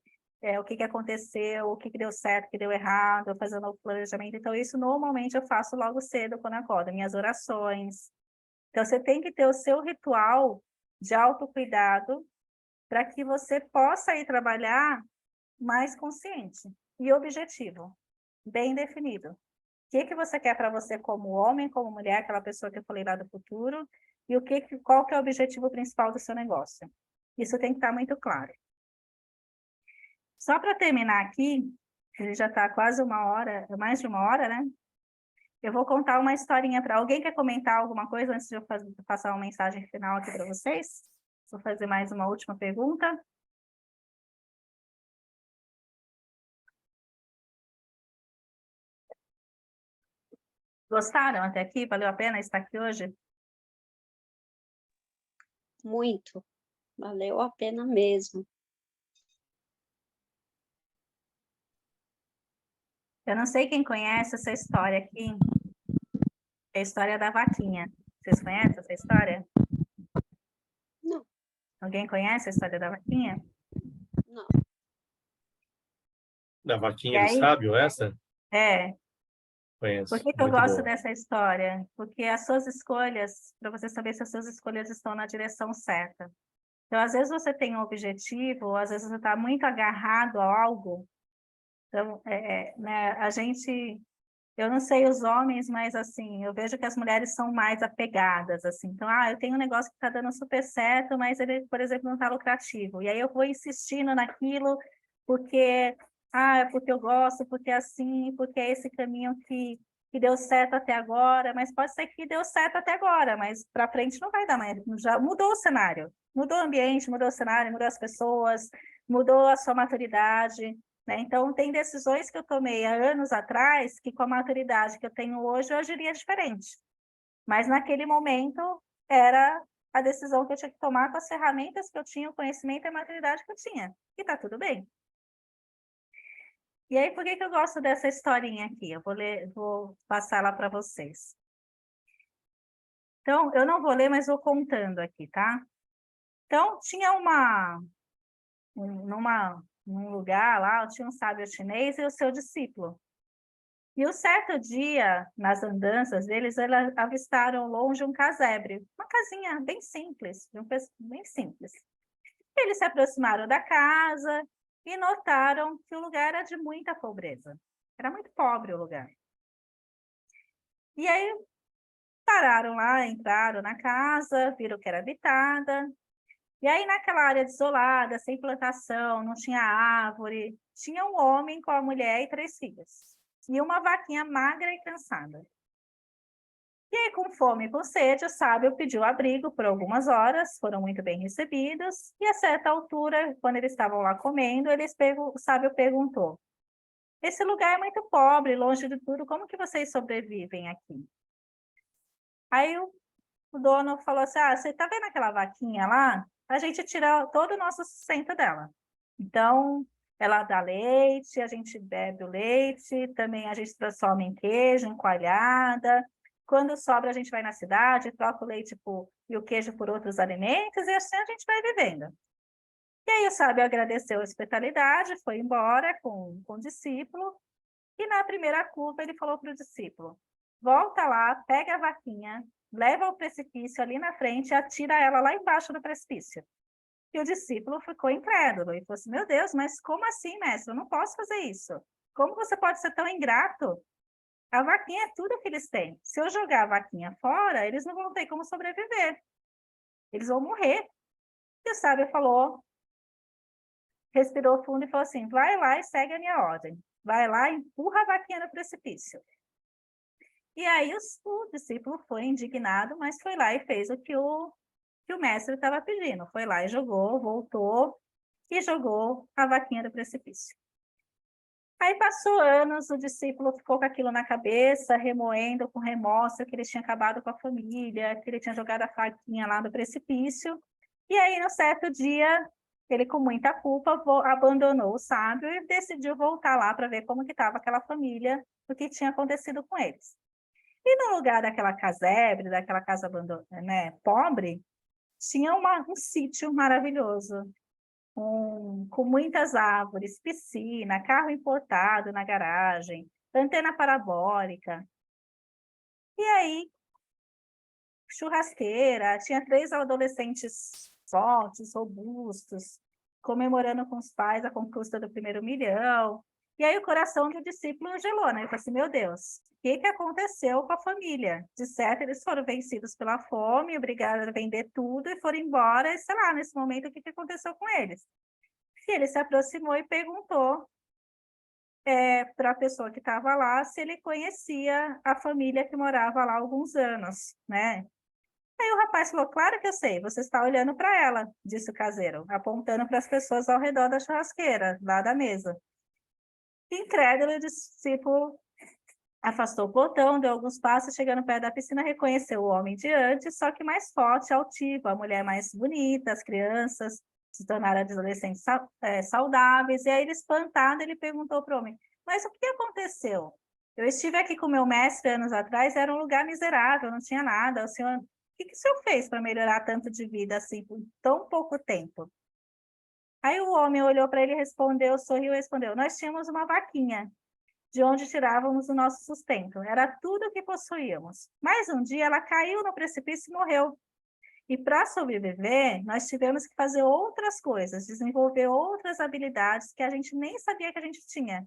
o que que aconteceu, o que que deu certo, o que deu errado, fazendo o planejamento. Então, isso normalmente eu faço logo cedo quando eu acordo, minhas orações. Então, você tem que ter o seu ritual de autocuidado para que você possa ir trabalhar mais consciente e objetivo, bem definido. O que você quer para você como homem, como mulher, aquela pessoa que eu falei lá do futuro, e qual que é o objetivo principal do seu negócio. Isso tem que estar muito claro. Só para terminar aqui, ele já está quase uma hora, mais de uma hora, né? Eu vou contar uma historinha para alguém. Quer comentar alguma coisa antes de eu passar uma mensagem final aqui para vocês? Vou fazer mais uma última pergunta. Gostaram até aqui? Valeu a pena estar aqui hoje? Muito. Valeu a pena mesmo. Eu não sei quem conhece essa história aqui. É a história da vaquinha. Vocês conhecem essa história? Não. Alguém conhece a história da vaquinha? Não. Da E vaquinha do aí, sábio, essa? por Conheço. que eu Muito gosto boa. dessa história? Porque as suas escolhas, para você saber se as suas escolhas estão na direção certa. Então, às vezes você tem um objetivo, ou às vezes você está muito agarrado a algo. Então, né, eu não sei os homens, mas assim, eu vejo que as mulheres são mais apegadas, assim. Então, eu tenho um negócio que está dando super certo, mas ele, por exemplo, não está lucrativo. E aí eu vou insistindo naquilo porque, é porque eu gosto, porque é assim, porque é esse caminho que deu certo até agora, mas pode ser que deu certo até agora, mas para frente não vai dar mais. Já mudou o cenário, mudou o ambiente, mudou o cenário, mudou as pessoas, mudou a sua maturidade. Né? Então, tem decisões que eu tomei há anos atrás que, com a maturidade que eu tenho hoje, eu agiria diferente. Mas, naquele momento, era a decisão que eu tinha que tomar com as ferramentas que eu tinha, o conhecimento e a maturidade que eu tinha. E tá tudo bem. E aí, por que eu gosto dessa historinha aqui? Eu vou passar lá para vocês. Então, eu não vou ler, mas vou contando aqui, tá? Então, tinha num lugar lá, tinha um sábio chinês e o seu discípulo. E um certo dia, nas andanças deles, eles avistaram longe um casebre, uma casinha bem simples, bem simples. Eles se aproximaram da casa e notaram que o lugar era de muita pobreza. Era muito pobre o lugar. E aí pararam lá, entraram na casa, viram que era habitada. E aí, naquela área desolada, sem plantação, não tinha árvore, tinha um homem com a mulher e 3 filhos. E uma vaquinha magra e cansada. E aí, com fome e com sede, o sábio pediu abrigo por algumas horas, foram muito bem recebidos, e a certa altura, quando eles estavam lá comendo, o sábio perguntou: esse lugar é muito pobre, longe de tudo, como que vocês sobrevivem aqui? Aí o dono falou assim: você está vendo aquela vaquinha lá? A gente tira todo o nosso sustento dela. Então, ela dá leite, a gente bebe o leite, também a gente transforma em queijo, em coalhada. Quando sobra, a gente vai na cidade, troca o leite e o queijo por outros alimentos, e assim a gente vai vivendo. E aí o sábio agradeceu a hospitalidade, foi embora com o discípulo, e na primeira curva ele falou para o discípulo: volta lá, pega a vaquinha, leva ao precipício ali na frente e atira ela lá embaixo do precipício. E o discípulo ficou incrédulo e falou assim: meu Deus, mas como assim, mestre? Eu não posso fazer isso. Como você pode ser tão ingrato? A vaquinha é tudo que eles têm. Se eu jogar a vaquinha fora, eles não vão ter como sobreviver. Eles vão morrer. E o sábio falou, respirou fundo e falou assim: vai lá e segue a minha ordem. vai lá e empurra a vaquinha no precipício. E aí o discípulo foi indignado, mas foi lá e fez o que o mestre estava pedindo. Foi lá e jogou, voltou e jogou a vaquinha do precipício. Aí passou anos, o discípulo ficou com aquilo na cabeça, remoendo com remorso que ele tinha acabado com a família, que ele tinha jogado a vaquinha lá do precipício. E aí, no certo dia, ele com muita culpa abandonou o sábio e decidiu voltar lá para ver como que estava aquela família, o que tinha acontecido com eles. E no lugar daquela casebre, daquela casa né, pobre, tinha um sítio maravilhoso, com muitas árvores, piscina, carro importado na garagem, antena parabólica. E aí, churrasqueira, tinha 3 adolescentes fortes, robustos, comemorando com os pais a conquista do primeiro milhão. E aí o coração do discípulo gelou, né? Ele falou assim, meu Deus, o que aconteceu com a família? De certo, eles foram vencidos pela fome, obrigados a vender tudo e foram embora. E sei lá, nesse momento, o que aconteceu com eles? E ele se aproximou e perguntou para a pessoa que estava lá se ele conhecia a família que morava lá há alguns anos, né? Aí o rapaz falou, claro que eu sei, você está olhando para ela, disse o caseiro, apontando para as pessoas ao redor da churrasqueira, lá da mesa. Incrédulo, o discípulo afastou o portão, deu alguns passos, chegando perto da piscina, reconheceu o homem de antes, só que mais forte, altivo, a mulher mais bonita, as crianças se tornaram adolescentes saudáveis, e aí ele espantado, ele perguntou para o homem, mas o que aconteceu? Eu estive aqui com meu mestre anos atrás, era um lugar miserável, não tinha nada, o senhor... O que o senhor fez para melhorar tanto de vida assim por tão pouco tempo? Aí o homem olhou para ele e respondeu, sorriu e respondeu, nós tínhamos uma vaquinha, de onde tirávamos o nosso sustento. Era tudo o que possuíamos. Mas um dia ela caiu no precipício e morreu. E para sobreviver, nós tivemos que fazer outras coisas, desenvolver outras habilidades que a gente nem sabia que a gente tinha.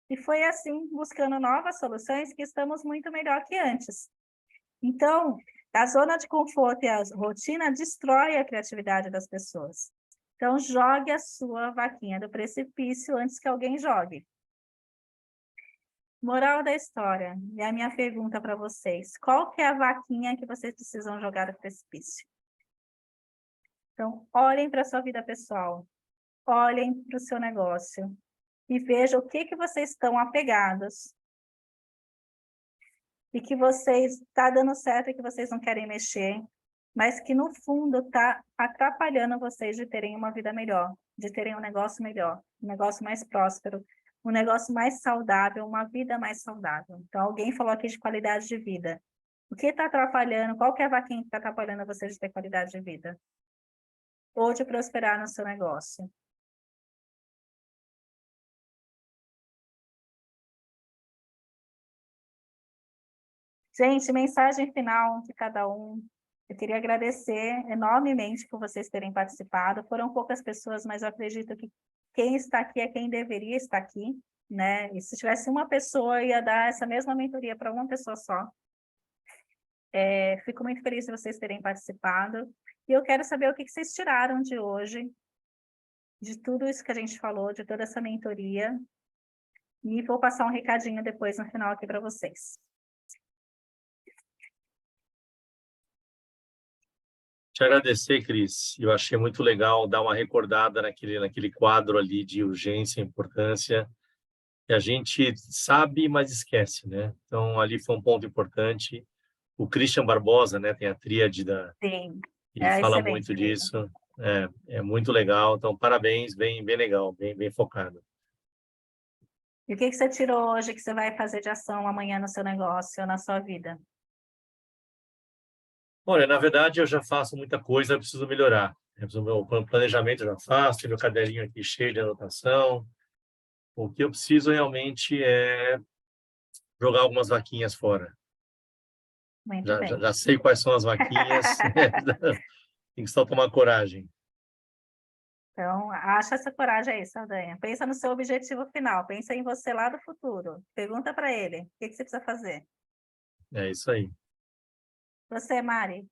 E foi assim, buscando novas soluções, que estamos muito melhor que antes. Então, a zona de conforto e a rotina destrói a criatividade das pessoas. Então, jogue a sua vaquinha do precipício antes que alguém jogue. Moral da história, e a minha pergunta para vocês, qual que é a vaquinha que vocês precisam jogar do precipício? Então, olhem para a sua vida pessoal, olhem para o seu negócio e vejam o que vocês estão apegados e que vocês está dando certo e que vocês não querem mexer, mas que no fundo está atrapalhando vocês de terem uma vida melhor, de terem um negócio melhor, um negócio mais próspero, um negócio mais saudável, uma vida mais saudável. Então, alguém falou aqui de qualidade de vida. O que está atrapalhando? Qual que é a vaquinha que está atrapalhando vocês de ter qualidade de vida? Ou de prosperar no seu negócio? Gente, mensagem final de cada um. Eu queria agradecer enormemente por vocês terem participado. Foram poucas pessoas, mas eu acredito que quem está aqui é quem deveria estar aqui, né? E se tivesse uma pessoa, ia dar essa mesma mentoria para uma pessoa só. Fico muito feliz de vocês terem participado. E eu quero saber o que vocês tiraram de hoje, de tudo isso que a gente falou, de toda essa mentoria. E vou passar um recadinho depois no final aqui para vocês. Te agradecer, Cris. Eu achei muito legal dar uma recordada naquele quadro ali de urgência e importância, que a gente sabe, mas esquece, né? Então, ali foi um ponto importante. O Christian Barbosa, né, tem a tríade Sim, ele fala excelente muito mesmo. disso. É muito legal. Então, parabéns, bem legal, bem focado. E o que você tirou hoje que você vai fazer de ação amanhã no seu negócio ou na sua vida? Olha, na verdade, eu já faço muita coisa, eu preciso melhorar. O meu planejamento eu já faço, tenho meu caderninho aqui cheio de anotação. O que eu preciso realmente é jogar algumas vaquinhas fora. Muito bem. Já sei quais são as vaquinhas, tem que só tomar coragem. Então, acha essa coragem aí, Saldanha. Pensa no seu objetivo final, pensa em você lá do futuro. Pergunta para ele, o que você precisa fazer? É isso aí. Você, Mari?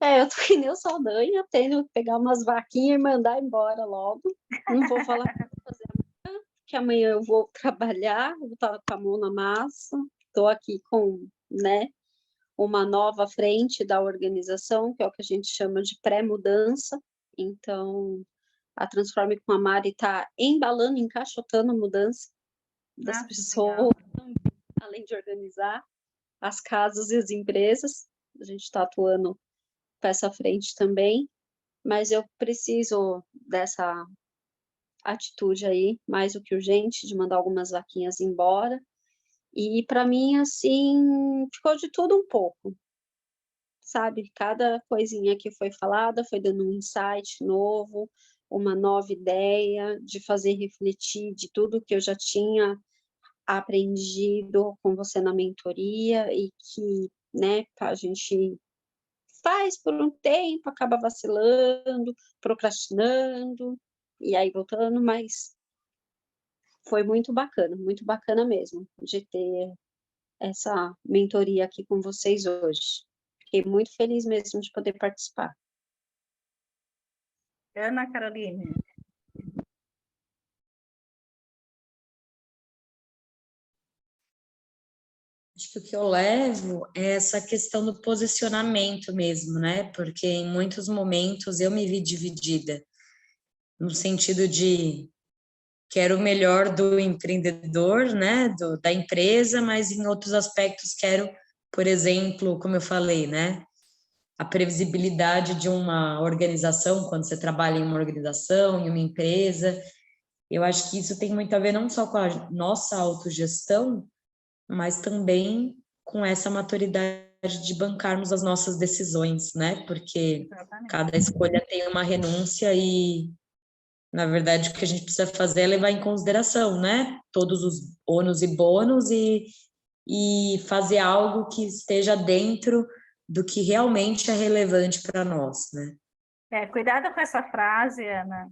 Eu tô que nem o Saldanha, tenho que pegar umas vaquinhas e mandar embora logo. Não vou falar o que eu vou fazer que amanhã eu vou trabalhar, vou estar com a mão na massa, estou aqui com, né, uma nova frente da organização, que é o que a gente chama de pré-mudança. Então, a Transforme com a Mari está embalando, encaixotando a mudança das pessoas, além de organizar as casas e as empresas. A gente está atuando com essa frente também, mas eu preciso dessa atitude aí, mais do que urgente, de mandar algumas vaquinhas embora. E para mim, assim, ficou de tudo um pouco, sabe? Cada coisinha que foi falada foi dando um insight novo, uma nova ideia de fazer refletir de tudo que eu já tinha aprendido com você na mentoria e que, né, a gente faz por um tempo, acaba vacilando, procrastinando e aí voltando, mas foi muito bacana mesmo de ter essa mentoria aqui com vocês hoje. Fiquei muito feliz mesmo de poder participar. Ana Caroline. Acho que o que eu levo é essa questão do posicionamento mesmo, né? Porque em muitos momentos eu me vi dividida, no sentido de quero o melhor do empreendedor, né? Da empresa, mas em outros aspectos quero, por exemplo, como eu falei, né? A previsibilidade de uma organização, quando você trabalha em uma organização, em uma empresa. Eu acho que isso tem muito a ver não só com a nossa autogestão, mas também com essa maturidade de bancarmos as nossas decisões, né? Porque cada escolha tem uma renúncia e, na verdade, o que a gente precisa fazer é levar em consideração, né? Todos os ônus e bônus e fazer algo que esteja dentro do que realmente é relevante para nós, né? Cuidado com essa frase, Ana,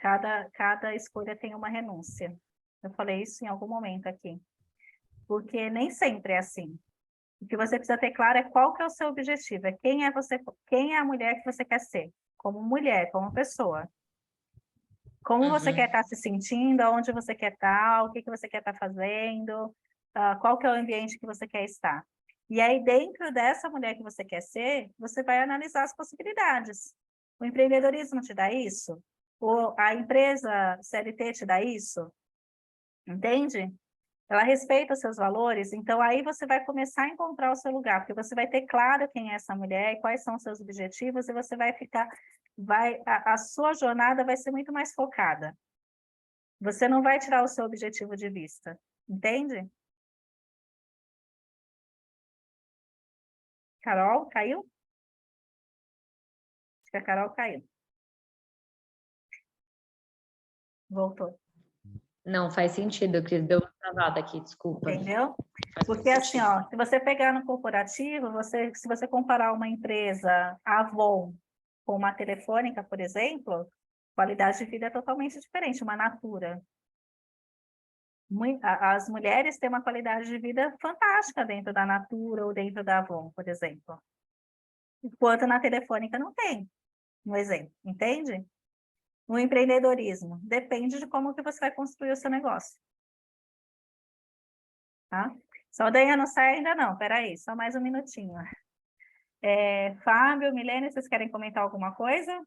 cada escolha tem uma renúncia. Eu falei isso em algum momento aqui. Porque nem sempre é assim. O que você precisa ter claro é qual que é o seu objetivo, é quem é você, quem é a mulher que você quer ser, como mulher, como pessoa. Como você quer estar se sentindo, aonde você quer estar, o que você quer estar fazendo, qual que é o ambiente que você quer estar. E aí, dentro dessa mulher que você quer ser, você vai analisar as possibilidades. O empreendedorismo te dá isso? A empresa CLT te dá isso? Entende? Ela respeita os seus valores, então aí você vai começar a encontrar o seu lugar, porque você vai ter claro quem é essa mulher e quais são os seus objetivos, e você vai ficar, a sua jornada vai ser muito mais focada. Você não vai tirar o seu objetivo de vista, entende? Carol, caiu? Acho que a Carol caiu. Voltou. Não, faz sentido, Cris, deu uma travada aqui, desculpa. Entendeu? Faz Porque assim, sentido. ó, se você pegar no corporativo, se você comparar uma empresa Avon com uma Telefônica, por exemplo, qualidade de vida é totalmente diferente, uma Natura. As mulheres têm uma qualidade de vida fantástica dentro da Natura ou dentro da Avon, por exemplo. Enquanto na Telefônica não tem, um exemplo, entende? No empreendedorismo, depende de como que você vai construir o seu negócio. Tá? Saldanha não sai ainda não, peraí, só mais um minutinho. Fábio, Milene, vocês querem comentar alguma coisa?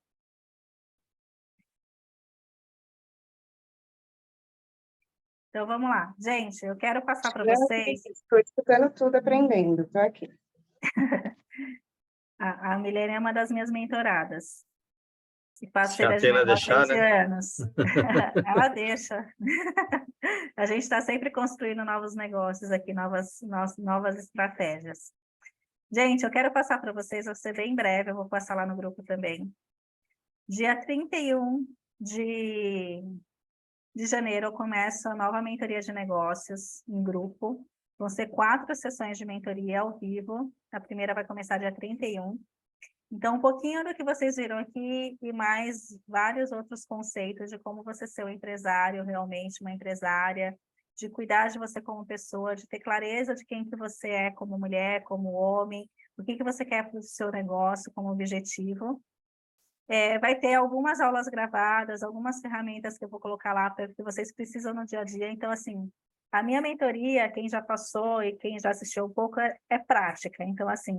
Então, vamos lá. Gente, eu quero passar para vocês... Estou escutando tudo, aprendendo, estou aqui. A Milene é uma das minhas mentoradas. E parceira de Atena negócio há deixar, 20 né? anos. Ela deixa. A gente está sempre construindo novos negócios aqui, novas estratégias. Gente, eu quero passar para vocês, vai ser bem breve, eu vou passar lá no grupo também. Dia 31 de janeiro, eu começo a nova mentoria de negócios em grupo. Vão ser 4 sessões de mentoria ao vivo. A primeira vai começar dia 31. Então, um pouquinho do que vocês viram aqui e mais vários outros conceitos de como você ser um empresário, realmente uma empresária, de cuidar de você como pessoa, de ter clareza de quem que você é como mulher, como homem, o que que você quer para o seu negócio como objetivo. Vai ter algumas aulas gravadas, algumas ferramentas que eu vou colocar lá para que vocês precisam no dia a dia. Então, assim, a minha mentoria, quem já passou e quem já assistiu um pouco, é prática. Então, assim,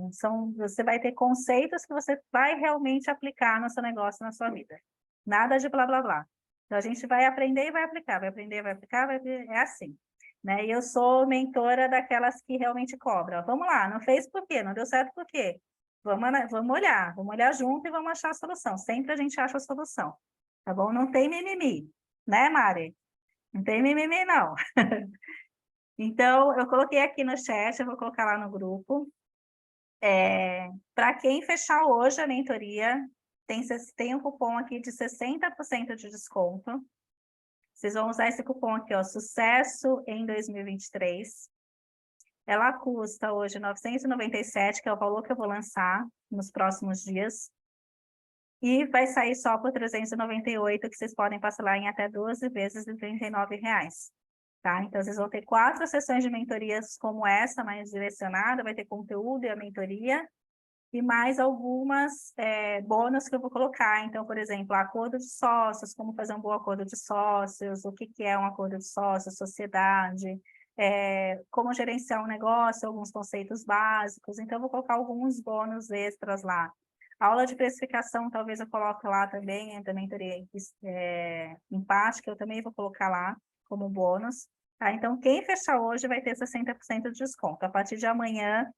você vai ter conceitos que você vai realmente aplicar no seu negócio, na sua vida. Nada de blá, blá, blá. Então, a gente vai aprender e vai aplicar, vai aprender, vai aplicar, é assim. Né? E eu sou mentora daquelas que realmente cobram. Vamos lá, não fez por quê? Não deu certo por quê? Vamos olhar junto e vamos achar a solução. Sempre a gente acha a solução, tá bom? Não tem mimimi, né, Mari? Não tem mimimi, não. Então, eu coloquei aqui no chat, eu vou colocar lá no grupo. Para quem fechar hoje a mentoria, tem um cupom aqui de 60% de desconto. Vocês vão usar esse cupom aqui, ó, Sucesso em 2023. Ela custa hoje R$ 997, que é o valor que eu vou lançar nos próximos dias. E vai sair só por R$ 398, que vocês podem parcelar em até 12 vezes de R$ 39. Tá? Então, vocês vão ter 4 sessões de mentorias como essa, mais direcionada, vai ter conteúdo e a mentoria, e mais algumas bônus que eu vou colocar. Então, por exemplo, acordo de sócios, como fazer um bom acordo de sócios, o que é um acordo de sócios, sociedade, como gerenciar um negócio, alguns conceitos básicos. Então, eu vou colocar alguns bônus extras lá. A aula de precificação, talvez eu coloque lá também, a mentoria empática, eu também vou colocar lá como bônus. Tá? Então, quem fechar hoje vai ter 60% de desconto. A partir de amanhã,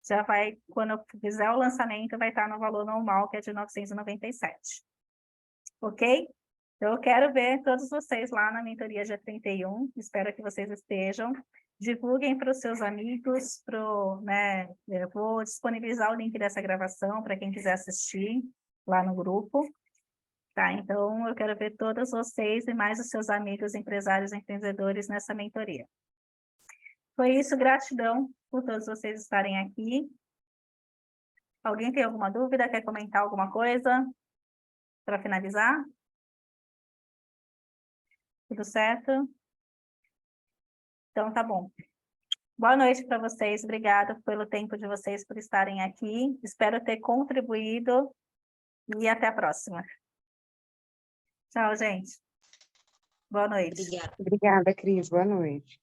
já vai, quando eu fizer o lançamento, vai estar no valor normal, que é de 997. Ok? Então, eu quero ver todos vocês lá na mentoria dia 31. Espero que vocês estejam. Divulguem para os seus amigos, né? Eu vou disponibilizar o link dessa gravação para quem quiser assistir lá no grupo. Tá? Então, eu quero ver todos vocês e mais os seus amigos, empresários e empreendedores nessa mentoria. Foi isso, gratidão por todos vocês estarem aqui. Alguém tem alguma dúvida? Quer comentar alguma coisa para finalizar? Tudo certo? Então, tá bom. Boa noite para vocês. Obrigada pelo tempo de vocês por estarem aqui. Espero ter contribuído e até a próxima. Tchau, gente. Boa noite. Obrigada. Obrigada, Cris. Boa noite.